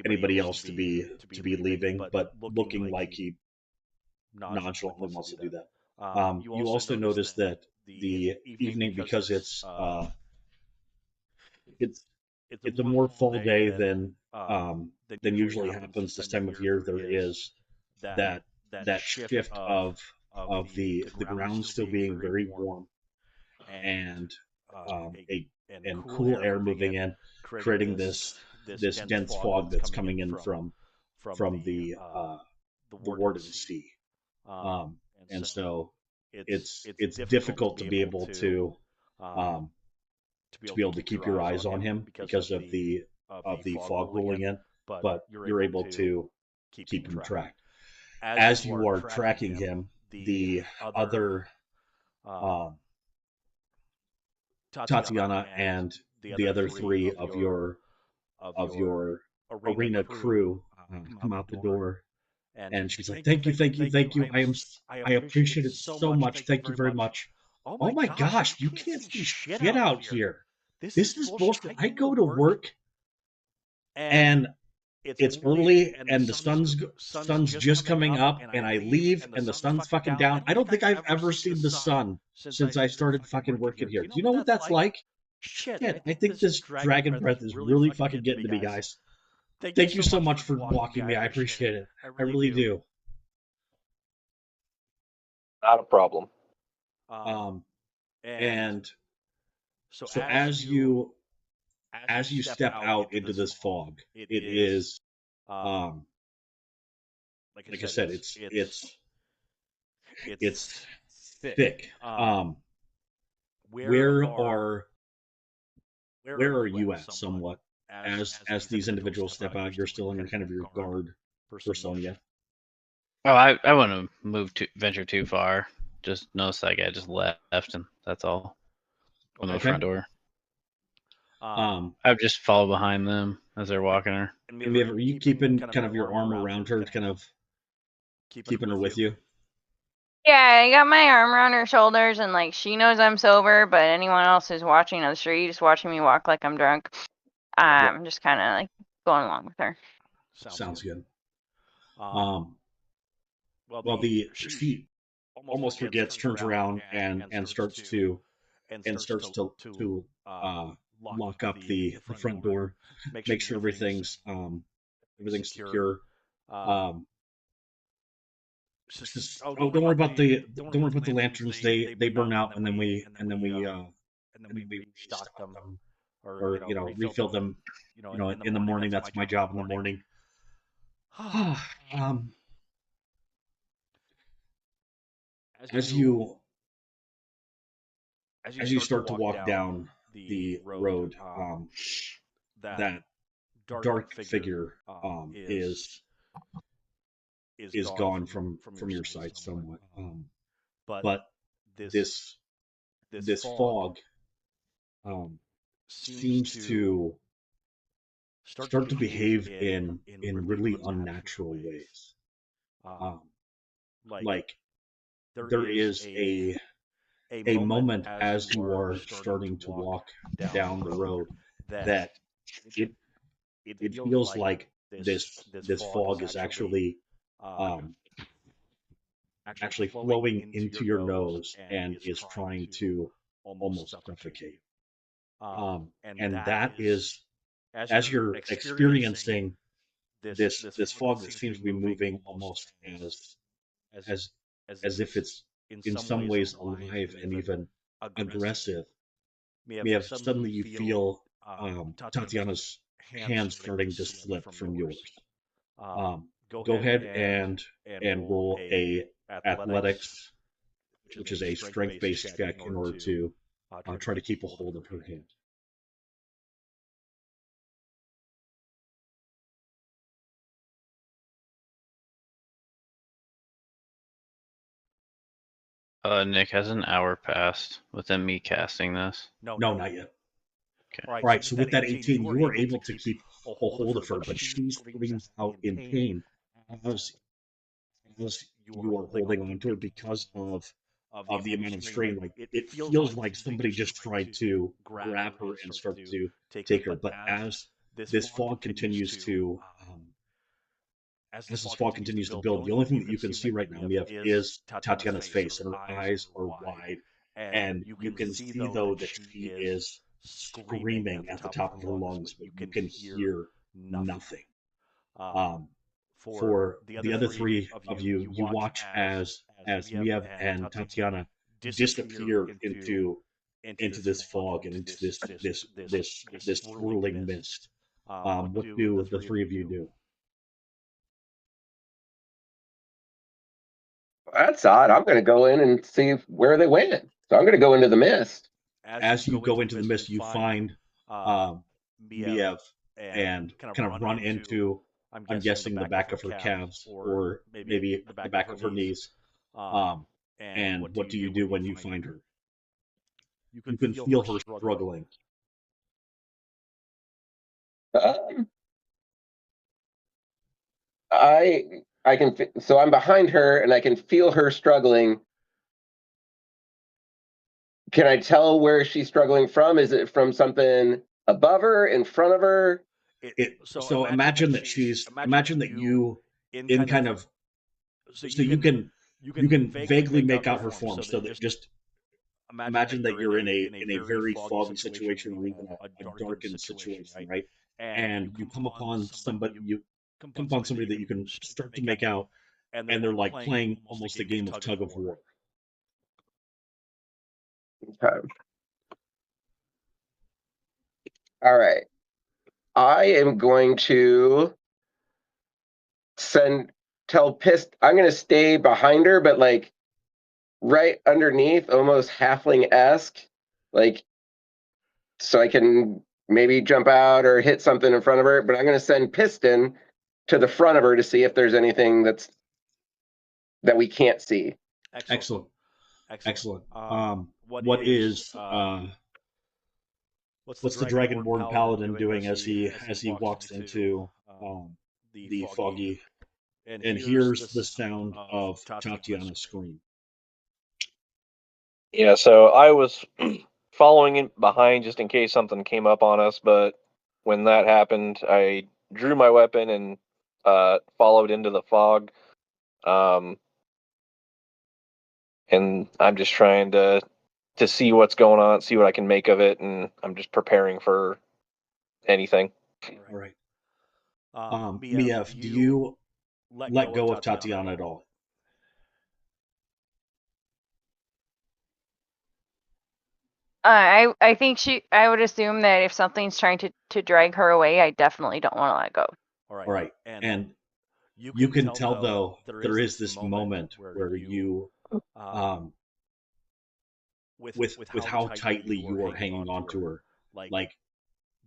anybody else to be leaving, but looking like he nonchalantly wants to do that. You also notice that the evening, because it's a more fall day than usually happens this time of year. There is that shift of the ground still being very warm, and and cool air moving in, creating this dense fog that's coming in from the Warden Sea. And so it's difficult to be able to keep your eyes on him because of the fog rolling in, but you're able to keep him tracked. As you are tracking him, the other Tatiana and the other three of your arena crew come out the door, and she's like, "Thank you, thank you, thank you. I appreciate it so much. Thank you very much. Oh my gosh, you can't see shit out here. This is bullshit. I go to work and it's early and the sun's just coming up, and I leave and the sun's fucking down. I don't think I've ever seen the sun since I started fucking working here. Do you know what that's like? Shit, I think this dragon breath is really fucking getting to me, guys. Thank you so much for walking me. I appreciate it. I really do." Not a problem. And so as you step out into this fog, it is like I said, it's thick. Where are you at somewhat as these individuals step out? You're still in kind of your guard persona. Oh, I wouldn't venture too far. Just notice that guy just left, and that's all. From the front door. I would just follow behind them as they're walking her. And are you keeping kind of your arm around her, kind of keeping her with you? Yeah, I got my arm around her shoulders, and like she knows I'm sober, but anyone else who's watching on the street, just watching me walk like I'm drunk. I'm just kind of like going along with her. Sounds good. Well, she almost forgets, turns around and starts to lock up the front door, make sure everything's secure. Don't worry about the lanterns. They burn out, and then we restock them, or refill them. In the morning. That's my job in the morning. As you start to walk down the road, that dark figure is gone from your sight somewhat. But this fog seems to start to behave in really unnatural ways. Like there is a moment as you are starting to walk down the road that it feels like this fog is actually flowing into your nose and is trying to almost suffocate. And that is, as you're experiencing this fog that seems to be moving almost as if it's in some ways alive and even aggressive, suddenly you feel Tatiana's hand starting to slip from yours. Go ahead and roll a athletics which is a strength-based check in order to try to keep a hold of her hand. Nick, has an hour passed within me casting this? No, not yet. Okay. All right, so with that 18, you are able to keep a hold of her, but she screams out in pain as you are holding on to her because of the amount of strain. Like it feels like somebody just tried to grab her and start to take her. But as this fog continues to build, the only thing that you can see right now, Miev, is Tatiana's face, and her eyes are wide, and you can see though that she is screaming at the top of her lungs, but you can hear nothing. For the other three of you, you watch as Miev and Tatiana disappear into this fog and into this swirling mist. What do the three of you do? That's odd. I'm going to go in and see where they went. So I'm going to go into the mist. As you go into the mist, you find Miev and kind of run into, I'm guessing, the back of her calves or maybe the back of her knees. And what do you do when you find her? You can feel her struggling. I can so I'm behind her and I can feel her struggling. Can I tell where she's struggling from? Is it from something above her, in front of her? So imagine that you in kind of, so you can vaguely make out her form. So that just imagine that you're in a very foggy situation or even a darkened situation, right? And you come upon somebody that you can start to make out, and they're like playing almost a game of tug of war. Okay. All right. I am going to I'm going to stay behind her, but like right underneath, almost halfling-esque, like so I can maybe jump out or hit something in front of her. But I'm going to send Piston to the front of her to see if there's anything that we can't see. Excellent. What is what's the Dragonborn Paladin doing as he walks into the foggy and hears the sound of Tatiana's scream? Yeah, so I was following in behind just in case something came up on us, but when that happened, I drew my weapon and followed into the fog. And I'm just trying to see what's going on, see what I can make of it, and I'm just preparing for anything. All right. Miev, do you let go of Tatiana at all? I think I would assume that if something's trying to drag her away, I definitely don't want to let go. All right. And you can tell though there is this moment where you with how tightly you are hanging on to her, like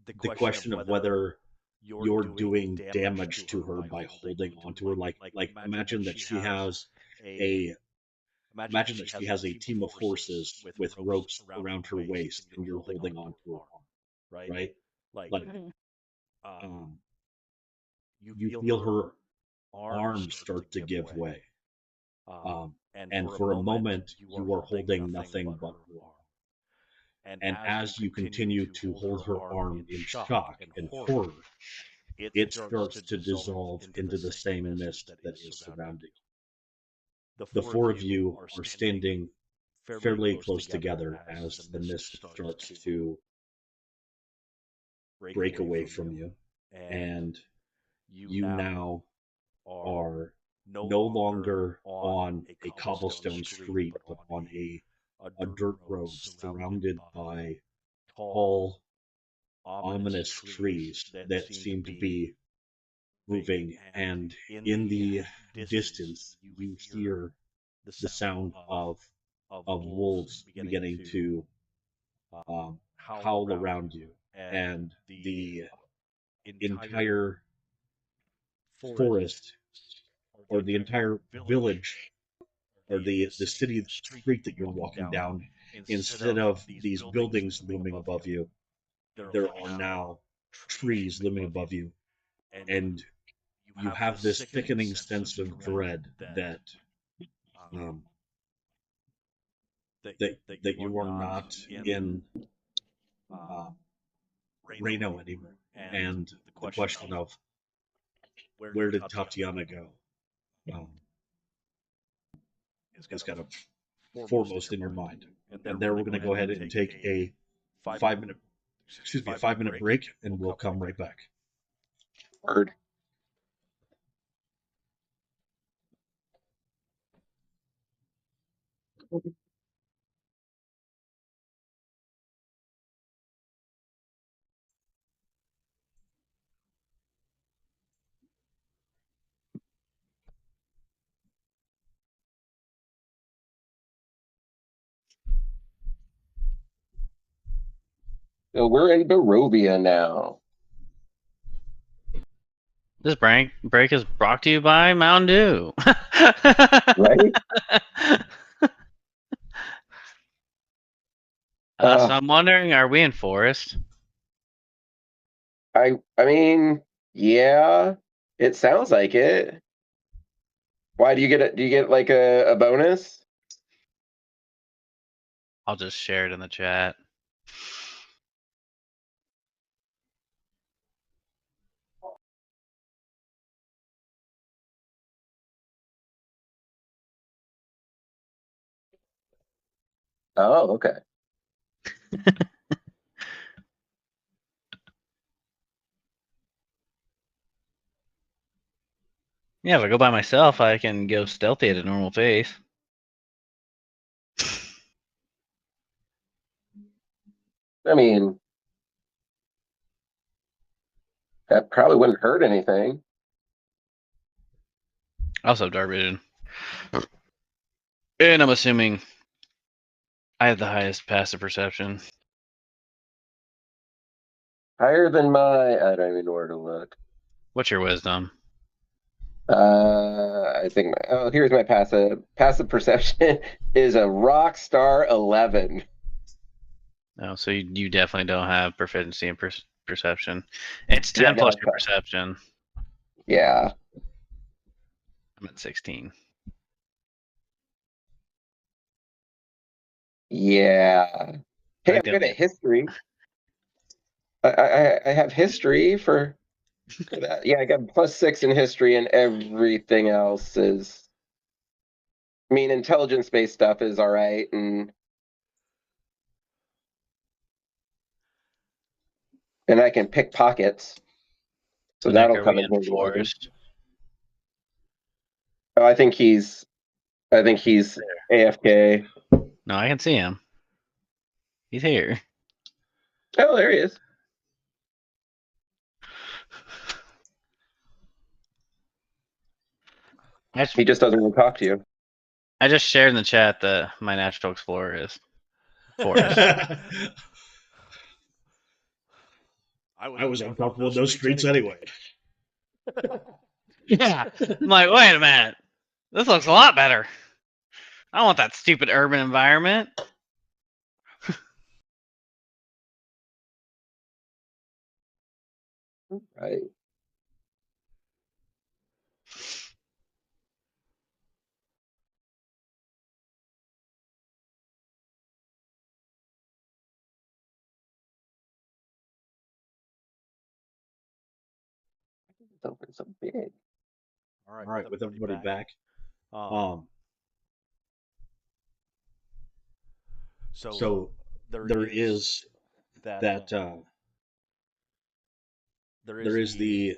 the question of whether you're doing damage to her by holding on to her. Like imagine that she has a team of horses with ropes around her waist and you're holding on to her arm, right? Like you feel her arms start to give way. And for a moment you are holding nothing but her arm. And as you continue to hold her arm in shock and horror, it starts to dissolve into the same mist that is surrounding you. The four of you are standing fairly close together as the mist starts to break away from you, and you now are no longer on a cobblestone street, but on a dirt road surrounded by tall, ominous trees that seem to be moving, and in the distance you hear the sound of of wolves beginning to howl around you, and the entire forest or the entire village or the city street that you're walking down, instead of these buildings looming above you, there are now trees looming above you, and you have this thickening sense of dread that um, that you are not in uh, Reno anymore. And the question of where did Tatiana go is kind of foremost in your mind. And there we're going to go ahead and take a 5-minute break, and we'll come right back. Word. So we're in Barovia now. This break is brought to you by Mountain Dew. Right? So I'm wondering, are we in forest? I mean, yeah, it sounds like it. Why do you get it? Do you get like a bonus? I'll just share it in the chat. Oh, okay. Yeah, if I go by myself, I can go stealthy at a normal pace. I mean, that probably wouldn't hurt anything. I also have dark vision. And I'm assuming I have the highest passive perception. Higher than my, I don't even know where to look. What's your wisdom? I think here's my passive perception is a rock star 11. Oh, so you definitely don't have proficiency in perception. It's 10 plus your perception. Yeah. I'm at 16. Yeah. Hey, I'm good at history. I have history for that. Yeah, I got +6 in history, and everything else is. I mean, intelligence-based stuff is all right, and I can pick pockets, so Nick, that'll are come we in in handy. forest? Oh, I think he's AFK. No, I can see him. He's here. Oh, there he is. He just doesn't want to talk to you. I just shared in the chat that my natural explorer is forest. I was uncomfortable in those streets anyway. Yeah. I'm like, wait a minute. This looks a lot better. I don't want that stupid urban environment. Right. It's open so big. All right, with everybody back. So there is that there is the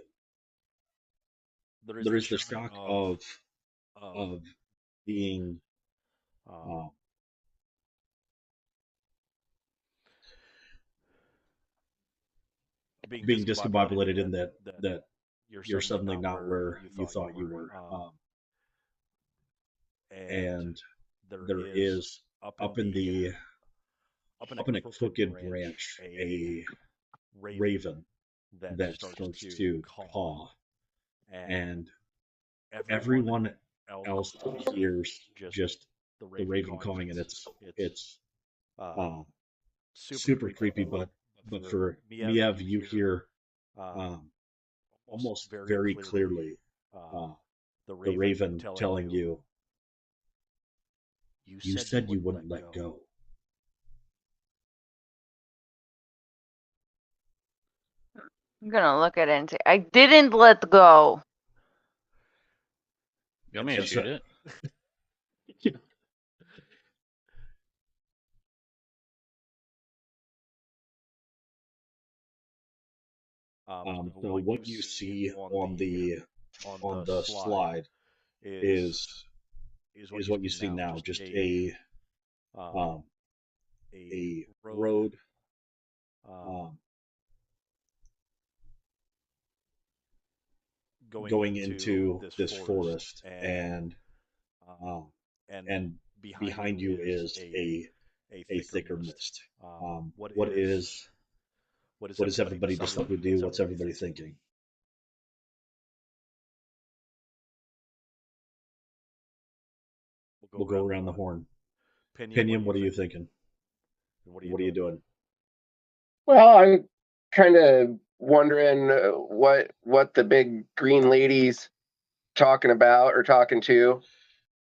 shock of being being discombobulated in that you're suddenly not where you thought you were, and there is up in a crooked branch, a raven that starts to caw, and everyone else hears just the raven cawing, and it's super creepy. But for Miev, you hear almost very clearly the raven telling you, "You said you wouldn't let go." I'm gonna look at it and say, I didn't let go. You want me to And shoot it? So what you see on the slide is what you see now, just a road going into this forest, and behind you is a thicker mist. What does everybody decide to do? What's everybody thinking? We'll go around the horn. Pinion, what are you thinking? What are you doing? Well, I'm kind of wondering what the big green lady's talking about or talking to,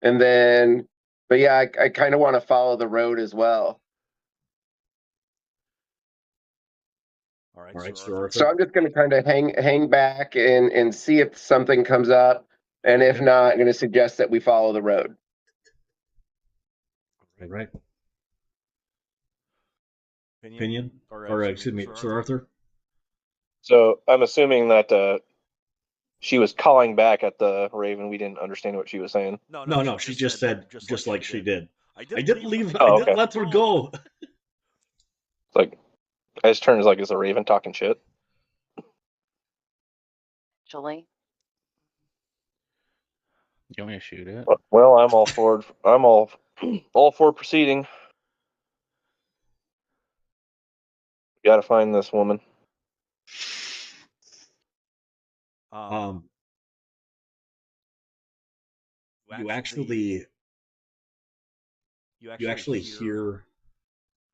and then, but yeah, I kind of want to follow the road as well. All right, Sir Arthur. So I'm just going to kind of hang back and see if something comes up, and if not, I'm going to suggest that we follow the road. All right. Pinion, or excuse me, Sir Arthur. So I'm assuming that she was calling back at the raven. We didn't understand what she was saying. No, she just said just like she did. I didn't leave. Oh, I didn't okay. let her go. It's like I just turned as like, is the raven talking shit? Actually, You want me to shoot it? Well, I'm all for all for proceeding. Got to find this woman. You actually hear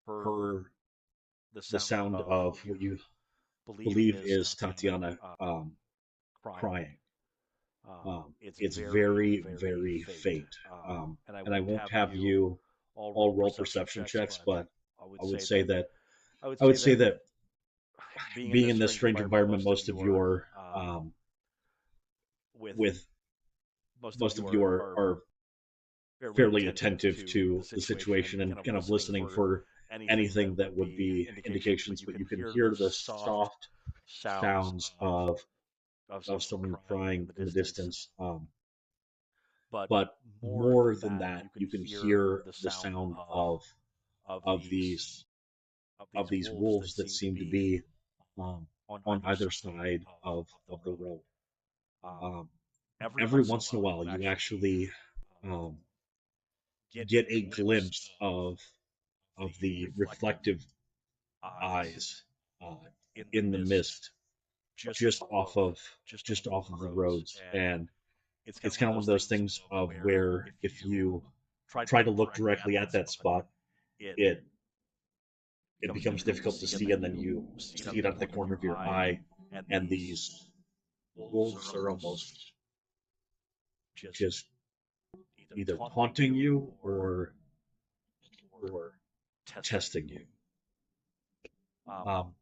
her, the sound of what you believe is Tatiana crying. It's very, very faint. And I won't have you all roll perception checks, but I would say that being in this strange environment, most of you are fairly attentive to the situation and kind of listening for anything that would be indications, but you can hear the soft sounds of someone crying in the distance. But more than that, you can hear the sound of these wolves that seem to be on either side of the road. Every once in a while, you actually get a glimpse of the reflective eyes in the mist just off of the roads, and it's kind of one of those things of where if you try to look directly at that spot, it becomes difficult to see, and then you see it out of the corner of your eye, and these wolves are almost just either taunting you or testing you. How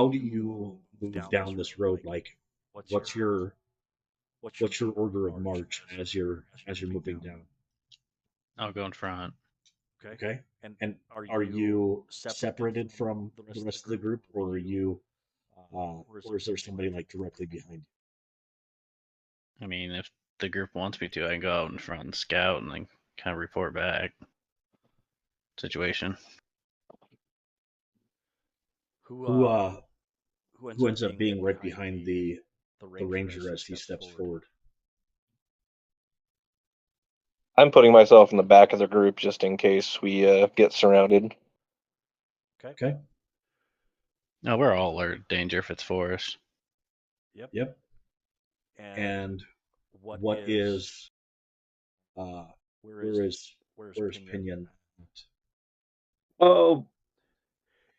do you move down this road? Like, what's your order of march as you're moving down? I'll go in front. Okay. And are you separated from the rest of the group, or are you, or is there somebody like directly behind you? I mean, if the group wants me to, I can go out in front and scout and then kind of report back. Situation. Who ends up being right behind the ranger as he steps forward? I'm putting myself in the back of the group just in case we get surrounded. Okay. No, we're all alert danger if it's forest. Yep. And what is where is Pinion? Oh,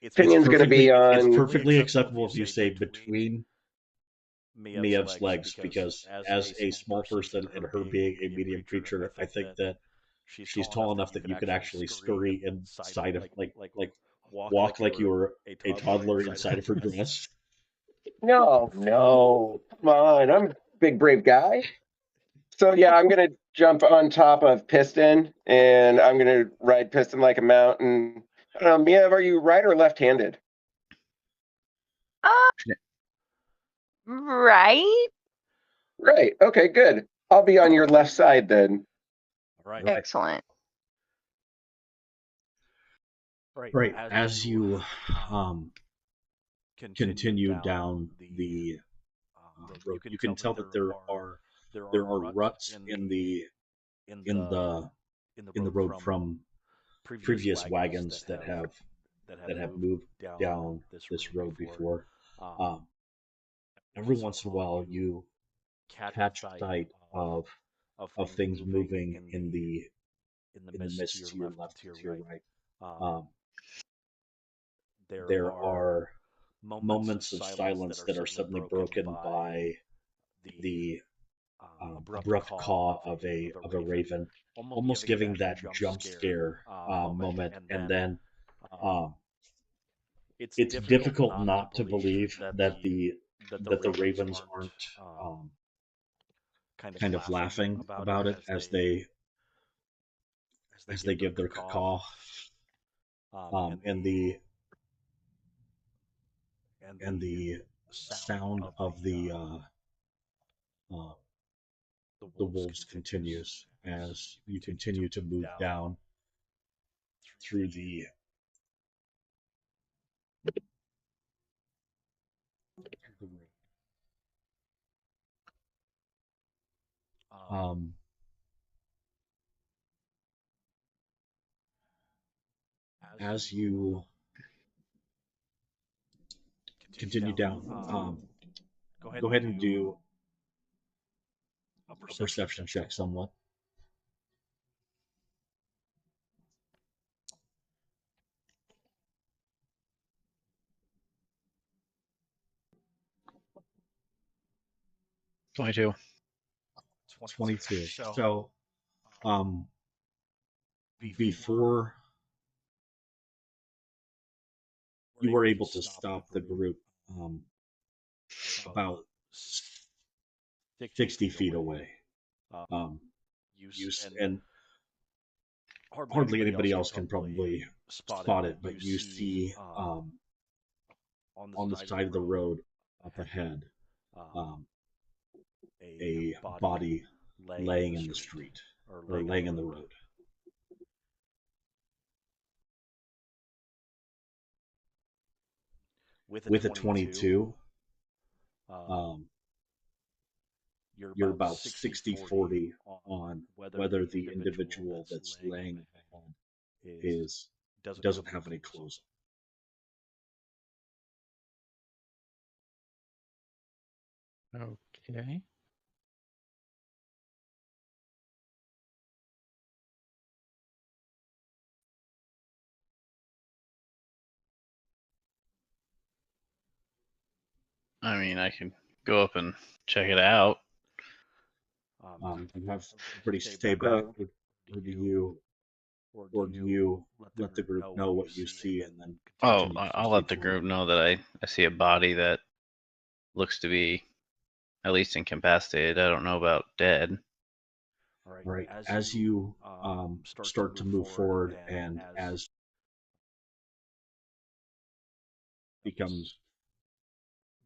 It's Pinion's going to be It's on. perfectly acceptable if you say between Miev's legs, because as a small person and her being a medium creature, I think that she's tall enough that you could actually scurry inside of like walk like you were a toddler inside of her dress. No, come on. I'm a big, brave guy. So, yeah, I'm going to jump on top of Piston, and I'm going to ride Piston like a mountain. I don't know, Miev, are you right or left-handed? Right? Right. Okay, good. I'll be on your left side then. Right. Excellent. Right. As you continue down the road, you can tell that there are ruts in the road from previous wagons that have moved down this road before. Every once in a while, you catch sight of things moving in the mist to your left, to your right. There are moments of silence that are suddenly broken by the abrupt caw of a raven, almost giving that jump scare moment, and then it's difficult not to believe that the ravens aren't kind of laughing about it as they give their caw, and the sound of the wolves continues as you continue to move down through the as you continue down, go ahead and do a perception check somewhat. $22. 22. So, before you were able to stop the group, about 60 feet away, and hardly anybody else can probably spot it, but you see on the side of the road up ahead a body laying in the street, or laying in the road. With a 22, you're about 60-40 on whether the individual that's laying ahead doesn't have any clothes. Okay. I mean, I can go up and check it out. You have everybody stay back, or do you let the group know what you see and then? Oh, I'll let the group know that I see a body that looks to be at least incapacitated. I don't know about dead. All right. As you start to move forward, and as becomes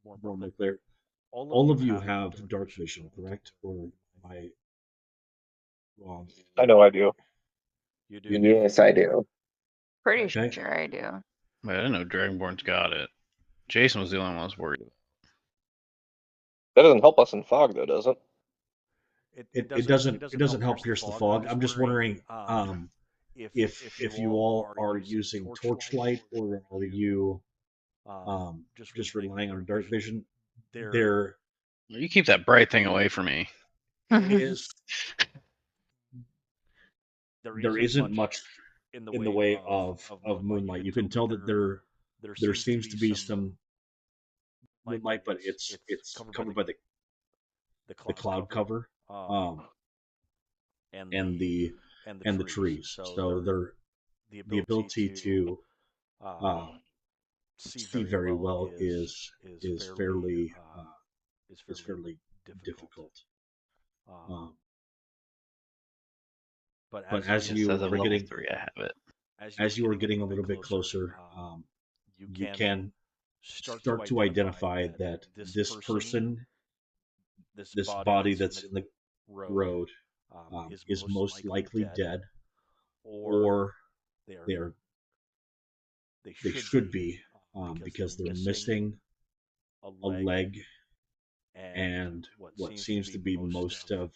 more clear, all of you have dark vision, correct? Or am I wrong? I know I do. You do. Yes, I do. Pretty Okay. sure I do. Wait, I didn't know Dragonborn's got it. Jason was the only one I was worried about. That doesn't help us in fog, though, does it? it doesn't help pierce the fog. I'm just wondering if you all are using torchlight or are you just relying on dark vision. There You keep that bright thing away from me. is there isn't much in the way of moonlight. You can tell that there seems to be some moonlight, but it's covered by the cloud cover and the trees. So the ability to see very well is fairly difficult. But as Just you as of are level getting 3, I have it. as you are getting a little bit closer, you can start to identify that this person, this body that's in the road, is most likely dead, or they should be, because they're missing a leg and what seems to be most of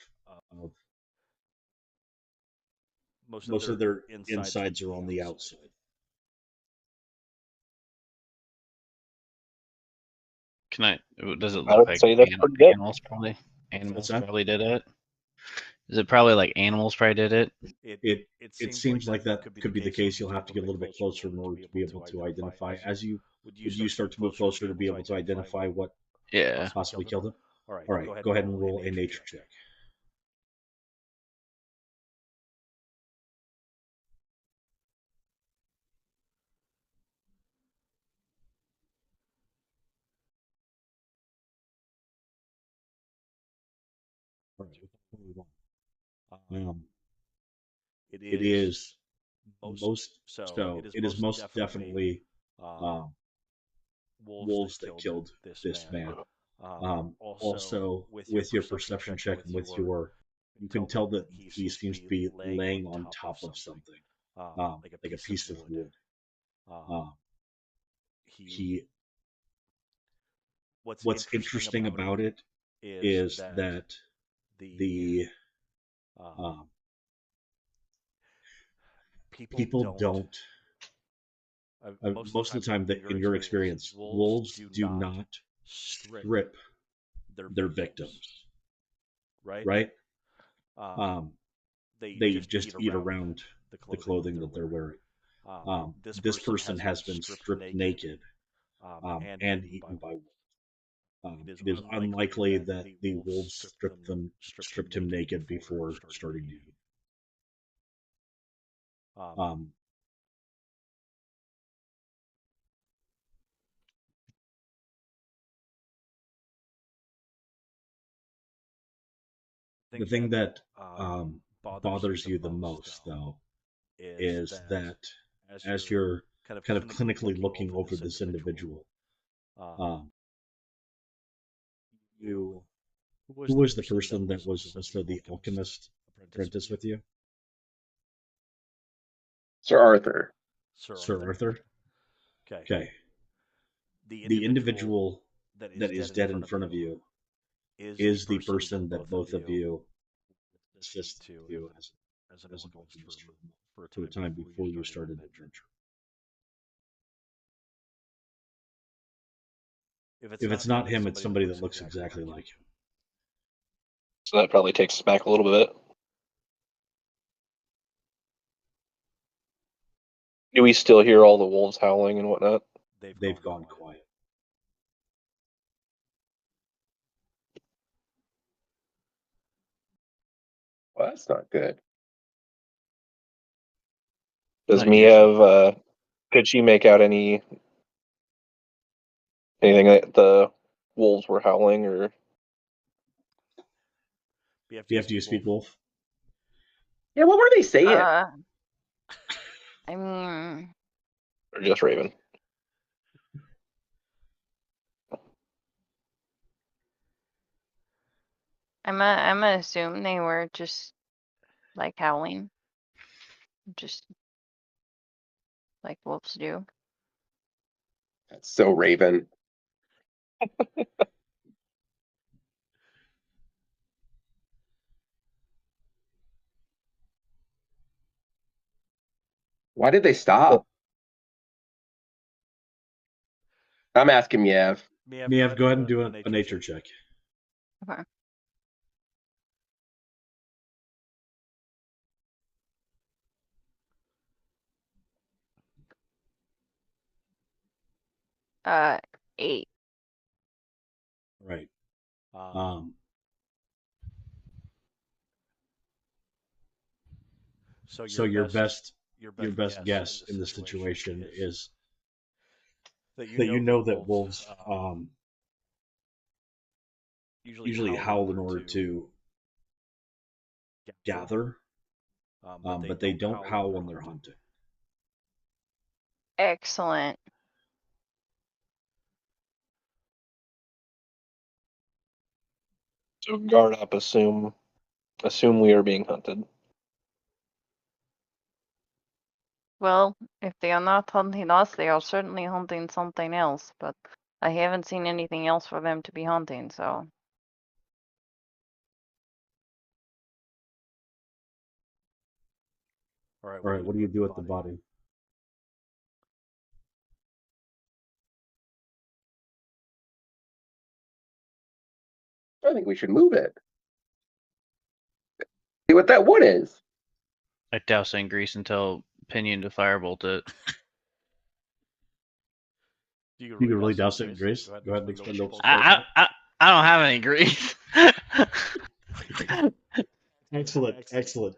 their insides are on the outside. Does it I look would like say that's pretty good. animals probably? Animals that? probably did it. Is it probably like animals probably did it? It seems like that could be the case. You'll have to get a little bit closer in order to be able to identify. Would you start to move closer to be able to identify what Yeah. possibly killed him? All right, go ahead and roll a nature check. All right, with the 21. It is most definitely wolves that killed this man. Also, with your perception check and with you can tell that he seems to be laying on top of something, like a piece of wood. What's interesting about it is that the people don't. Most of the time, that in your experience, wolves do not strip their victims, right? They just eat around the clothing that they're wearing. This person has been stripped naked and eaten by wolves. It is unlikely that the wolves stripped him naked before starting to eat. The thing that bothers you the most, though, is that as you're kind of clinically looking over this individual, who was the person that was also the alchemist apprentice with you? Sir Arthur. Sir Arthur? Okay. The individual that is dead in front of you is the person that both of you assist you as an alchemist for a time before you started the adventure. If it's not him, it's somebody that looks exactly like him. So that probably takes us back a little bit. Do we still hear all the wolves howling and whatnot? They've gone quiet. Well, that's not good. Does Not Mia usually. have? Could she make out anything that the wolves were howling, or You have to speak wolf. Yeah, what were they saying? I mean, or just Raven? I'm gonna assume they were just like howling, just like wolves do. That's so Raven. Why did they stop? I'm asking Yev. Miev, go ahead and do a nature check. Okay. Uh, 8. Right. So your best guess in this situation is that you know that wolves usually howl in order to gather, but they don't howl when they're hunting. Excellent. So guard up. Assume we are being hunted. Well, if they are not hunting us, they are certainly hunting something else, but I haven't seen anything else for them to be hunting, so. All right, what do you do with the body? I think we should move it. See what that wood is. I douse it in grease until Pinion to firebolt it. You can really douse it in grease? Go ahead and expend those. I don't have any grease. Excellent.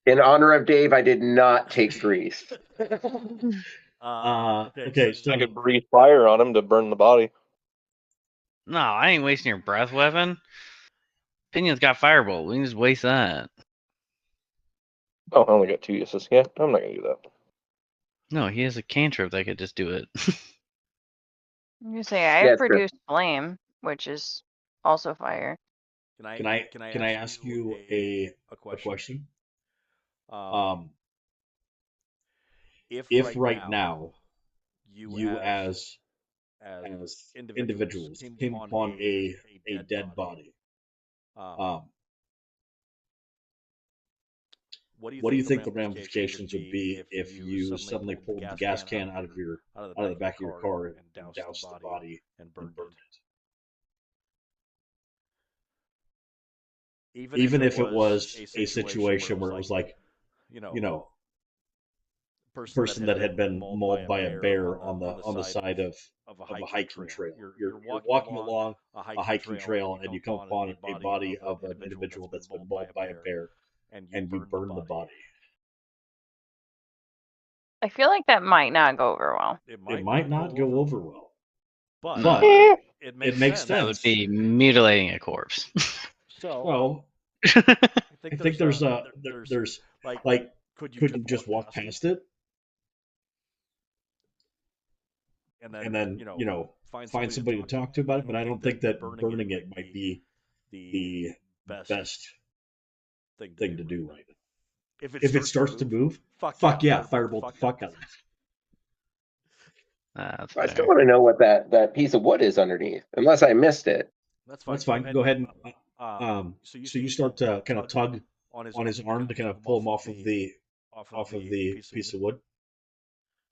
In honor of Dave, I did not take grease. Okay, so I could breathe fire on him to burn the body. No, I ain't wasting your breath weapon. Pinion's got firebolt. We can just waste that. Oh, I only got 2 uses. Yeah, I'm not gonna do that. No, he has a cantrip that could just do it. You say I Yeah, it's true. produced flame, which is also fire. can I ask you a question? If right now you as individuals came upon a dead body, what do you think the ramifications would be if you suddenly pulled the gas can out of the back of your car and doused the body and burned it? Even if it was a situation where it was like, person that had been mauled by a bear on the side of a hiking trail. You're walking along a hiking trail and you come upon a body of an individual that's been mauled by a bear, and you burn the body. I feel like that might not go over well. It might not go over well, but it makes sense. That would be mutilating a corpse. So I think there's like, could you just walk past it and then find somebody to talk to about it? But I don't think that burning it might be the best thing to do right now. If it starts to move, fuck yeah, firebolt the fuck out of it. That's I still fair. want to know what that piece of wood is underneath, unless I missed it. That's fine. Go ahead and so you start to kind of tug on his arm to kind of pull him off of the piece of wood.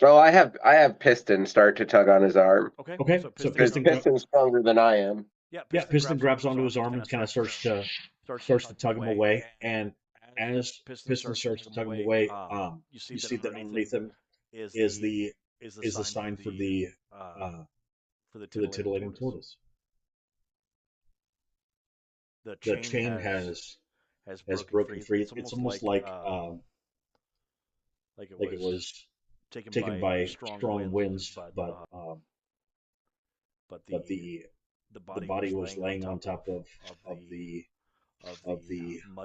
Oh, I have Piston start to tug on his arm. Okay, so Because Piston's stronger than I am. Yeah, Piston grabs onto his arm and kind of starts to tug him away. And as Piston starts to tug him away, you see that underneath him is the sign for the titillating tortoise. The chain has broken free. It's almost like it was taken by strong winds, but the body was laying on top of the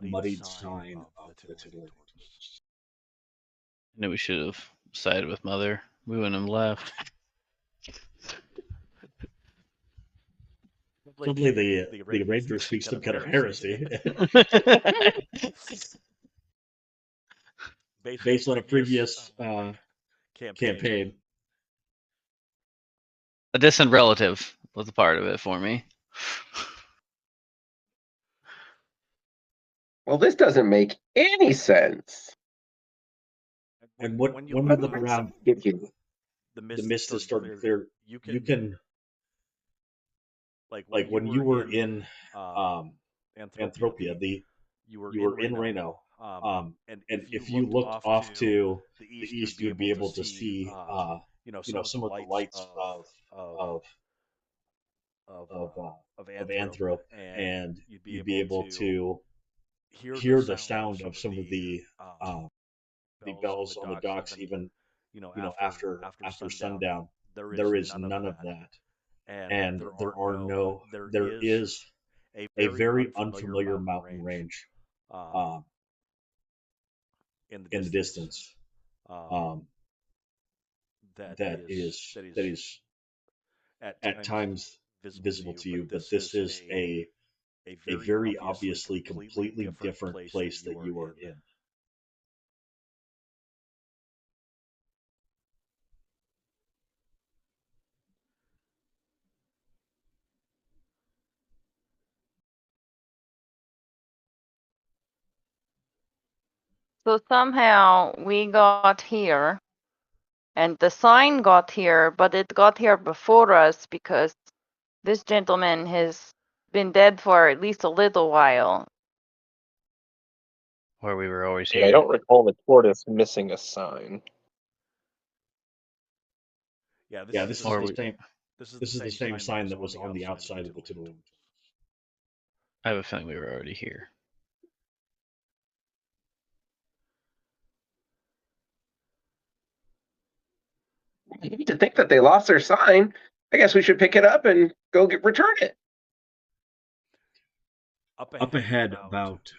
muddied sign of the titillating tortoise. I knew we should have sided with Mother. We wouldn't have left. Suddenly the ranger speaks some kind of heresy based on a previous campaign. A distant relative was a part of it for me. Well, this doesn't make any sense. And when we look around, the mist is starting to clear. You can, like when you were in Anthropia, you were in Reno, and if you looked off to the east, you would be able to see, some of the lights of of Anthrop, and you'd be able to hear the sound of some of the bells on the docks, even after sundown. There is none of that, and there is a very unfamiliar mountain range in the distance, that is at times visible to you, but this is a very obviously completely different place that you are in. So somehow we got here, and the sign got here, but it got here before us because this gentleman has been dead for at least a little while. Where we were always Yeah, here. I don't recall the tortoise missing a sign. Yeah, this is the same sign that was on the outside of the Titillating. I have a feeling we were already here. You need to think that they lost their sign. I guess we should pick it up and go return it. Up ahead, about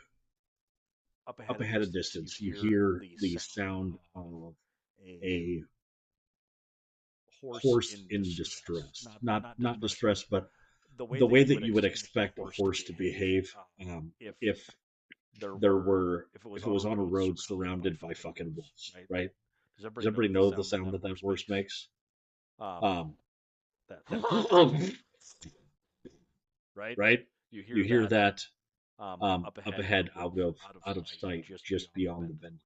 up ahead a distance, you hear the sound of a horse in distress. Not distress, but the way that you would expect a horse to behave, if if it was on a road surrounded by fucking wolves, right? Does everybody know the sound that horse makes? Right? You hear that up ahead, out of sight, just beyond the bend.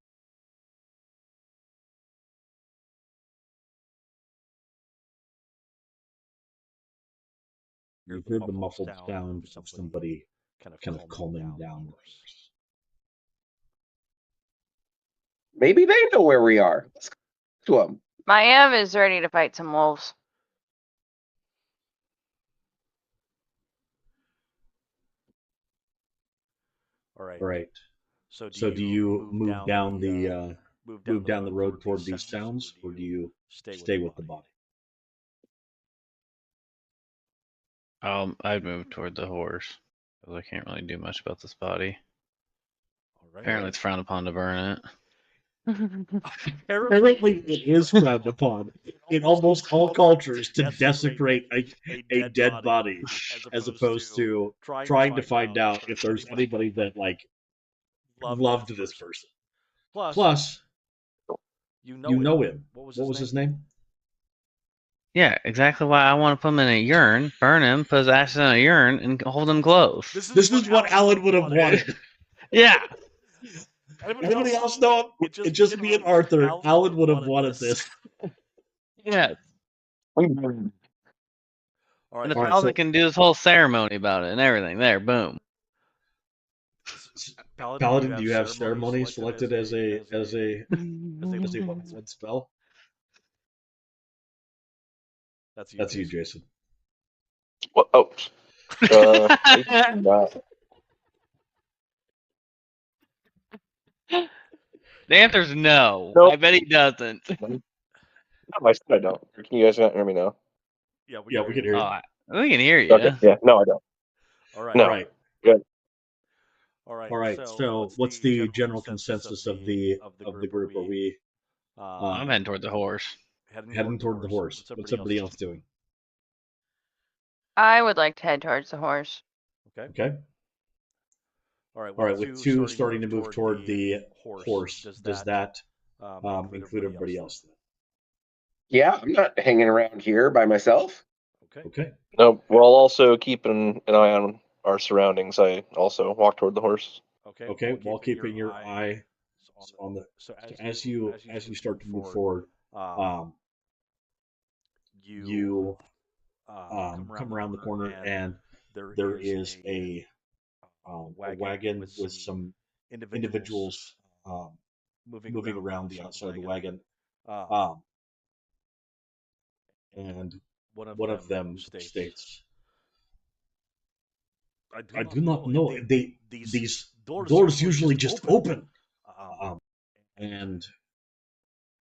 You heard the muffled sound of somebody kind of calming down the horse. Maybe they know where we are. Let's go to them. My Ev is ready to fight some wolves. All right. So do you move down the road toward these sounds, or do you stay with the body? I'd move toward the horse because I can't really do much about this body. Apparently, it's frowned upon to burn it. Apparently, it is frowned upon in almost all cultures to desecrate a dead body, as opposed to trying to find out if there's anybody that loved this person. Plus, you know him. What was his name? Yeah, exactly why I want to put him in a urn, burn him, put his ashes in a urn, and hold him close. This is what Alan would have wanted. Yeah. Anybody else know him? It's just me and Arthur. Alan would have wanted this. Yeah. Mm-hmm. And the paladin can do this whole ceremony about it and everything. There, boom. Paladin, do you have ceremony selected as a level 1 spell? That's you, Jason. What? Oh. The answer's no. Nope. I bet he doesn't. No, I said I don't. Can you guys not hear me now? Yeah, we can hear you. We can hear you. Okay. Yeah. No, I don't. All right. No. All right. Good. All right. So, what's the general consensus of the group? Are we? I'm heading toward the horse. Heading toward the horse. What's everybody else doing? I would like to head towards the horse. Okay. All right. With two starting to move toward the horse, does that include everybody else? Then? Yeah, I'm not hanging around here by myself. Okay. No, we'll also keep an eye on our surroundings. I also walk toward the horse. Okay. While keeping your eye So as you start to move forward, you come around the corner, and there is a wagon with some individuals moving around the outside of the wagon, and one of them states, "I do not know. These doors usually just open." And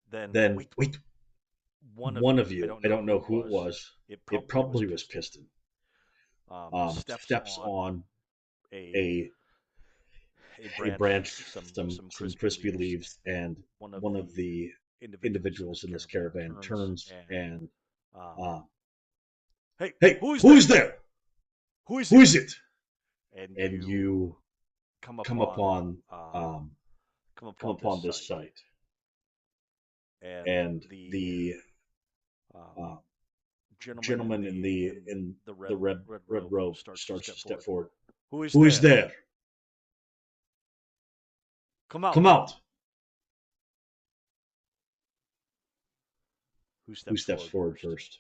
then wait, one of you, I don't know who it was. It probably was Piston. Steps on a branch, some crispy leaves, and one of the individuals in this caravan turns and, "Hey, who is there? Who is it?" And you come upon this sight, and the gentleman in the red robe starts to step forward. "Who is there? Come out." Who steps forward first?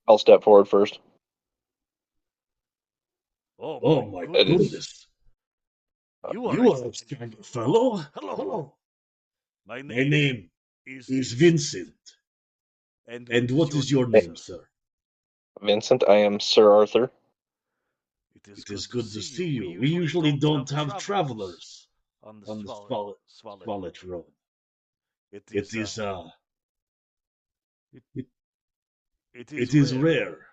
I'll step forward first. Oh my goodness! You are a strange fellow. Hello. My name is Vincent. And what is your name, sir? Vincent, I am Sir Arthur. It is good to see you. We usually don't have travelers on the Svalet Road. It is rare.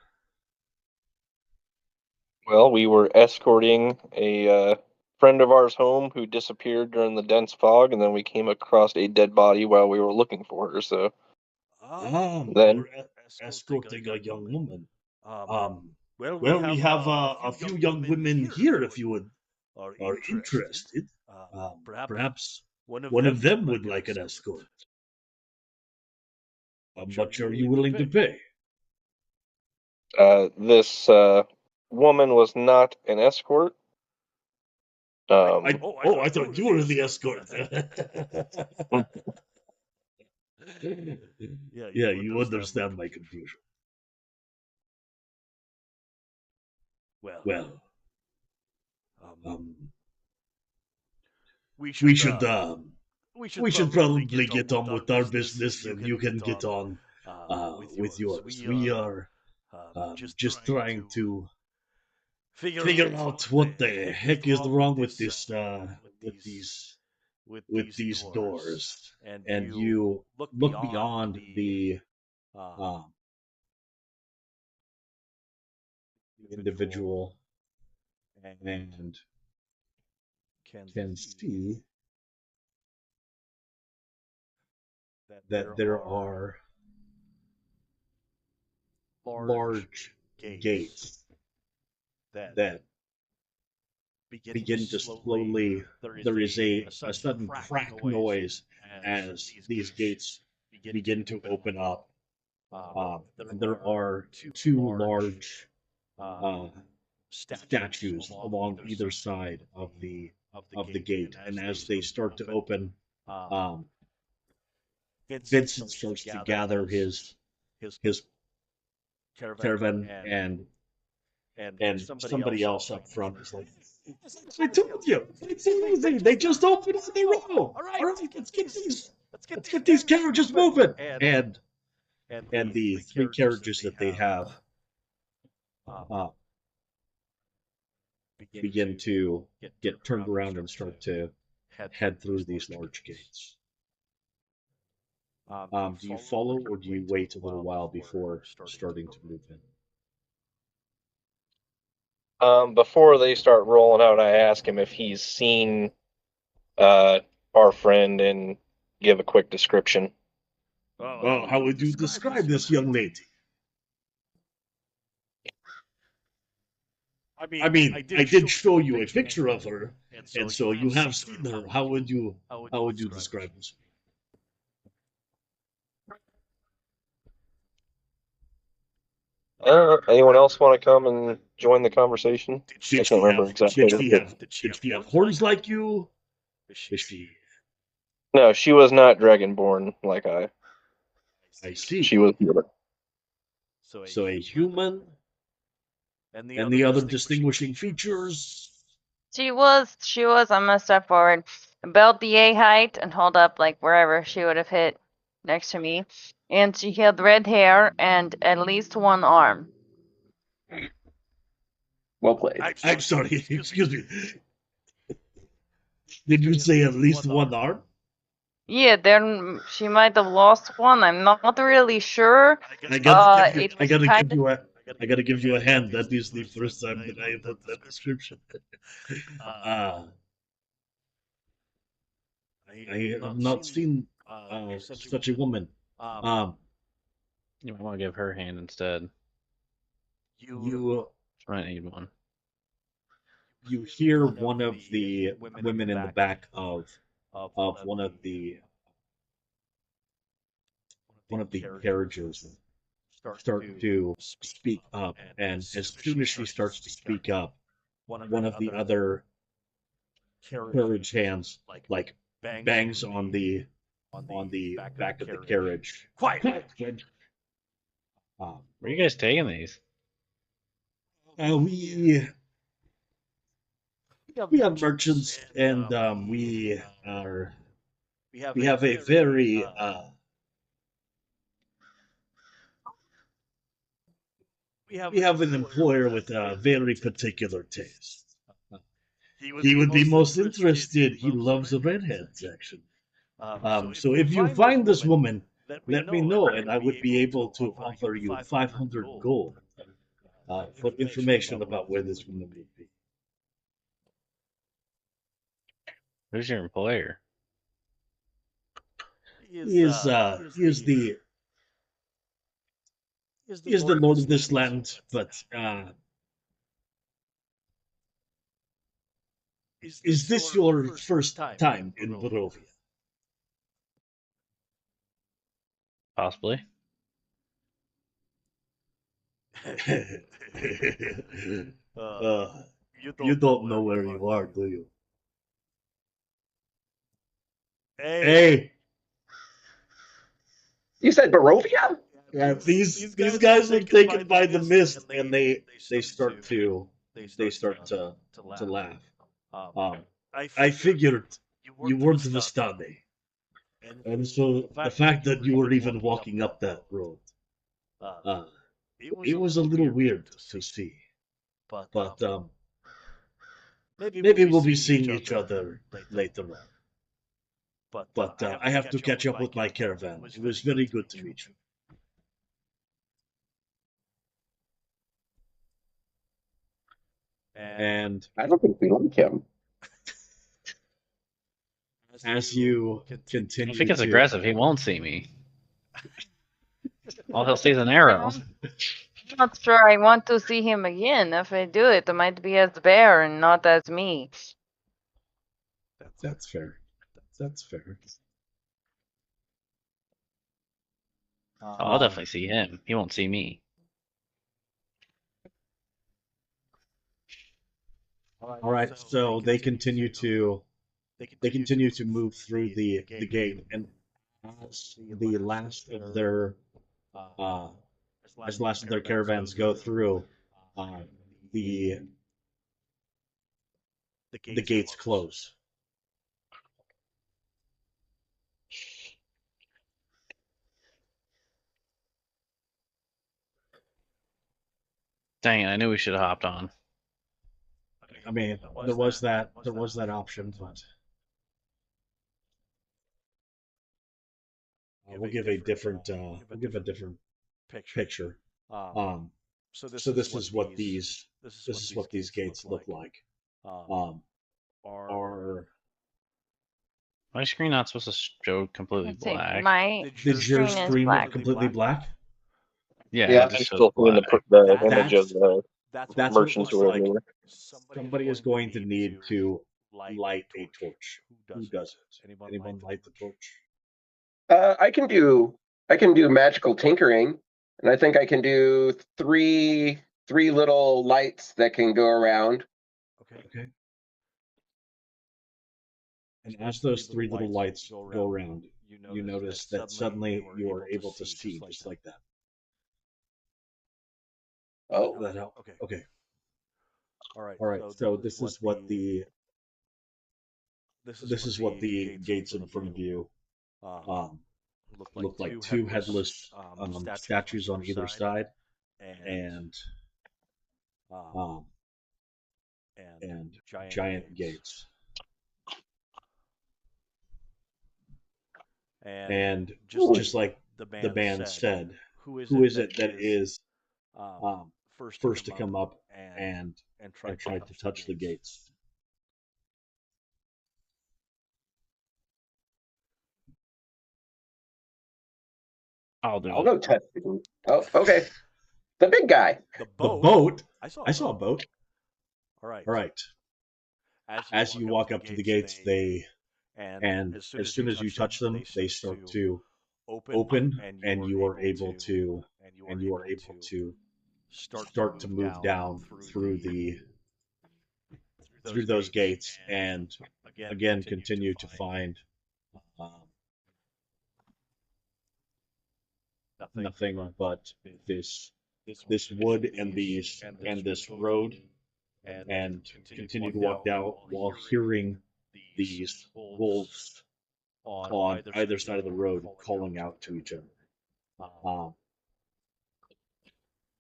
Well, we were escorting a friend of ours home who disappeared during the dense fog, and then we came across a dead body while we were looking for her. So then You're escorting a young woman. Well, we have a few young women here if you are interested. Perhaps one of them would like an escort. How much are you willing to pay? this woman was not an escort. I thought you were the escort. Yeah, you understand my confusion. Well, we should probably get on with our business, and you can get on with yours. We are just trying to figure out what the heck is wrong with this with these doors. And you look beyond the individual and can see that there are large gates that begin to slowly, there is a sudden crack noise as these gates begin to open up. And there are two large statues along either side of the gate, and as they start to open, Vincent starts to gather his caravan, and somebody else up front is like, "I told you, it's easy. They just open on their own. All right, let's get these carriages moving." And the three carriages that they have begin to get turned around and start to head through these large gates. Do you follow, or do you wait a little while before starting to move in? Before they start rolling out, I ask him if he's seen our friend and give a quick description. Well, how would you describe this young lady? I mean, I did show you a picture of her, and so you have seen her. How would you describe this? Anyone else want to come and join the conversation? I Did can't remember exactly. did she have horns like you? Is she? No, she was not dragonborn like I. I see. She was human. So a human, and the other distinguishing features. She was, I'm gonna step forward, about the A height and hold up like wherever she would have hit next to me. And she had red hair and at least one arm. Well played. I'm sorry. Excuse me. Did you say at least one arm? Yeah, then she might have lost one. I'm not really sure. I gotta give you, It was kinda- I gotta give you a hand. That is the first time that I put that description. I have not seen such a woman. You might want to give her a hand instead. You She might need one. you hear one of the women in the back of one of the carriages start to speak up, and as soon as she starts to speak up, one of the other carriage hands like bangs on the back of the carriage. Quiet. Where are you guys taking these? We have merchants, and we have a very we have an employer with a very particular taste. He would be most interested. He loves the redheads, actually. So if you find this woman, let me know, and I would be able to offer you 500 gold for information about where this woman would be. Who's your employer? He is the lord of this land, but is this your first time in Barovia? Possibly. You don't know where you are, do you? Hey! You said Barovia? Yeah, these guys are taken by the mist, and they start to laugh. I figured you weren't Vistani, and so the fact that you were even walking up that road, it was a little weird to see. But maybe we'll be seeing each other later on. But I have to catch up with my caravan. It was very good to meet you. And I don't think we like him. as you continue, I think it's aggressive. He won't see me. All he'll see is an arrow. I'm not sure I want to see him again. If I do it might be as bear and not as me. That's fair. That's fair. I'll definitely see him. He won't see me. All right, so they continue to move through the gate, and as the last of their caravans go through, the gates close. Dang it! I knew we should have hopped on. I mean, there was that option, but we'll give a different picture. So this is what these gates look like. Are My screen not supposed to show completely Let's see, black? did your screen is screen black. look completely black? Yeah, Yeah, it I'm just still shows seeing black. the image of the That's what it merchants looks who are like. there. Somebody is going to need to light a torch. Who does it? Anyone light the torch? I can do magical tinkering. And I think I can do three little lights that can go around. Okay. And as those three little lights go around, you notice that suddenly you are able to see just like that. Oh, Does that help? Okay. All right. So this is what the gates in front of you look like. Two headless statues on either side, and giant gates. And just like the band said, who is it that is first to come up and try to touch the gates? I'll do I'll it. go touch it. Oh, okay. The big guy. The boat. I saw a boat. All right. As you walk up to the gates, and as soon as you touch them, they start to open, and you are able to start to move down through those gates, and again continue to find nothing but this wood and this road, and continue to walk down while hearing these wolves on either side of the road calling out to each other.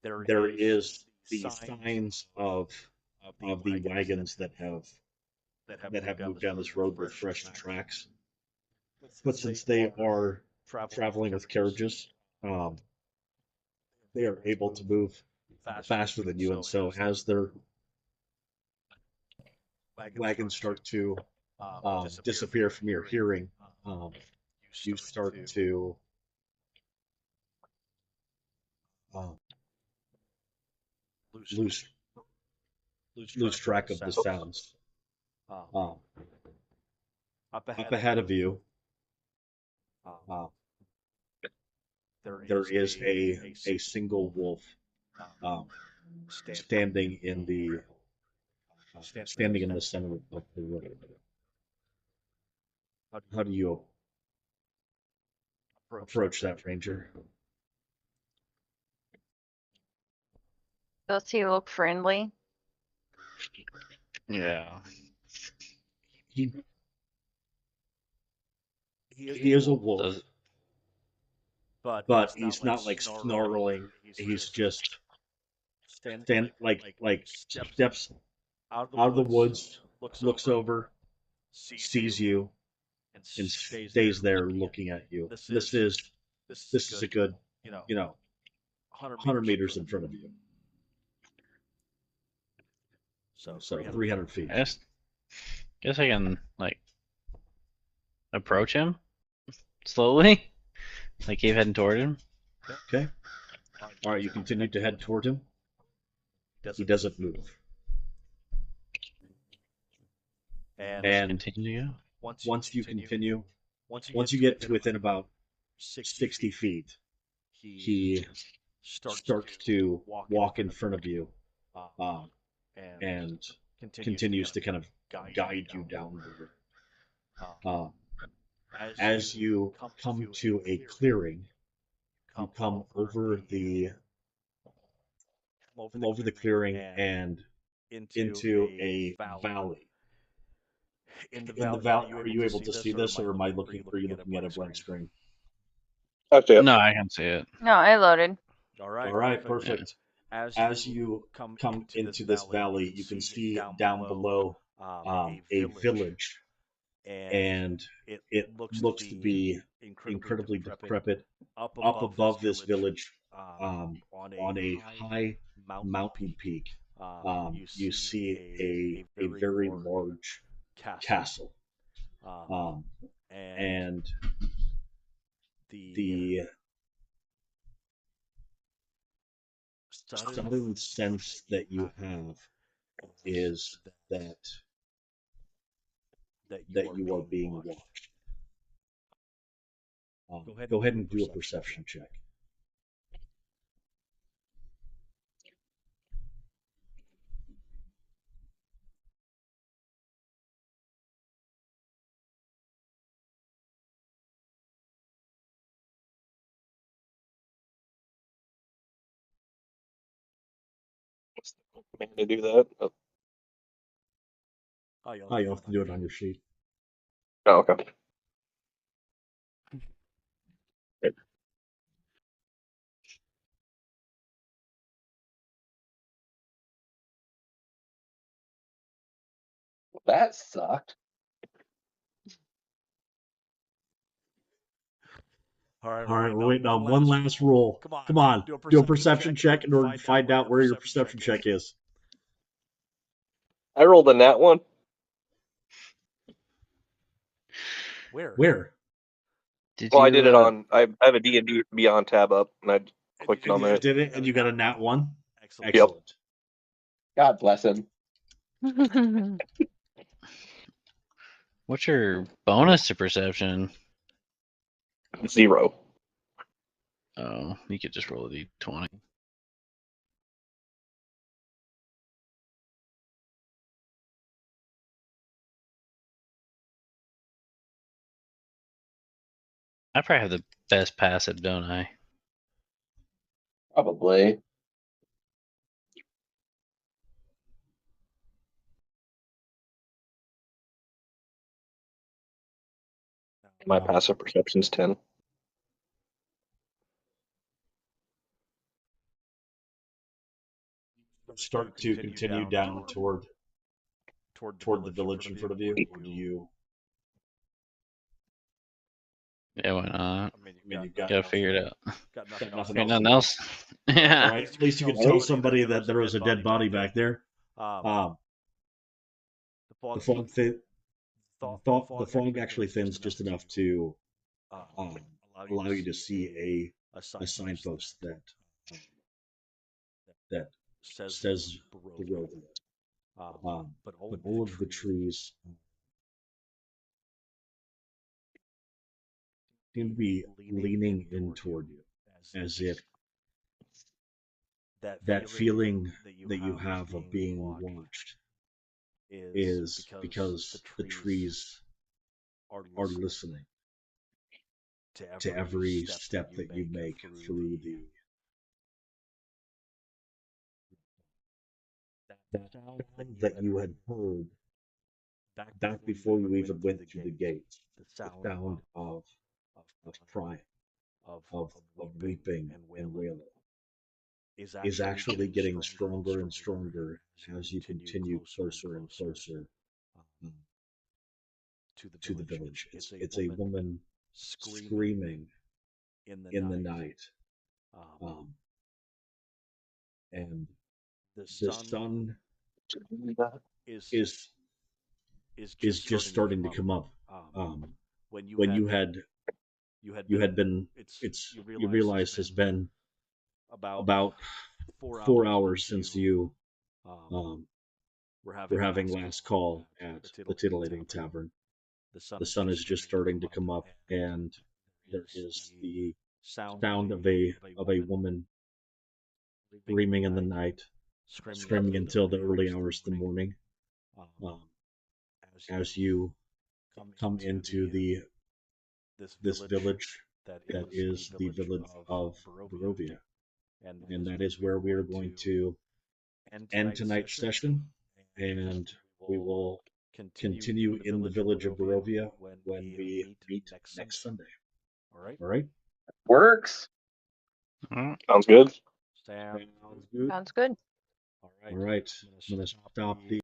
There is the signs of the wagons that have moved down this road with fresh tracks, but since they are traveling with carriages, they are able to move faster than you, and so as their wagons start to disappear from your hearing, you start to lose track of the sounds. Up ahead of you, there is a single wolf standing in the center of the road. How do you approach that, Ranger? Does he look friendly? Yeah. He is a wolf, Does but he's not like snarling. He's just steps out of the woods, looks over, sees you, and stays there looking at you. This is a good, 100 meters in front of you. So 300 feet. Guess I can like approach him slowly, like keep heading toward him. Okay. All right, you continue to head toward him. He doesn't move. And Continue to go. once you get to within about 60 feet, he starts to walk in front of you, and continues to kind of guide you down the as you come to a clearing, you come over the clearing and into a valley. In the valley, are you able to see this, or are you looking at a blank screen? That's it. No, I can see it. No, I loaded. All right, perfect. As you come into this valley, you can see down below a village, and it looks to be incredibly decrepit. Up above this village, on a high mountain peak, you see a very large castle, and the sudden sense that you have is that you are being watched. Go ahead and do a perception check. Man, to do that. Oh, you'll have to do it on your sheet. Oh, okay. That sucked. All right, we're waiting on one last roll. Come on, do a perception check in order to find out where your perception check is. I rolled a nat one. Where? Well, I did it on. I have a D&D Beyond tab up, and I clicked on You that. did it, and you got a nat 1? Excellent. Excellent. God bless him. What's your bonus to perception? 0. Oh, you could just roll a d20. I probably have the best passive, don't I? Probably. My passive perception's 10. Start to continue down toward the village in front of you, or do you? Yeah, why not? I mean, you've got Gotta figure it out. got Ain't nothing else. Yeah. All right, at least you can tell somebody that there was a dead body back there. The fog actually thins just enough to allow you to see a signpost that says Barovia. But all of the trees seem to be leaning in toward you, as if that feeling that you have of being watched is because the trees are listening to every step that you make through that sound that you had heard back before you even went through the gates, the sound of crying, of weeping and wailing, is actually getting stronger and stronger as you continue closer and closer to the village. It's a woman screaming in the night, and the sun is just starting to come up. When you had been, you realize has been about 4 hours since you were having last call at the Titillating Tavern. The sun is just starting to come up, and there is the sound of a woman screaming in the night, screaming until the early hours of the morning. As you come into this village that is the village of Barovia, and that is where we are going to end tonight's session, and we will continue in the village of Barovia when we meet next Sunday. All right? Works. Sounds good. Sounds good. Sounds good. All right. I'm going to stop the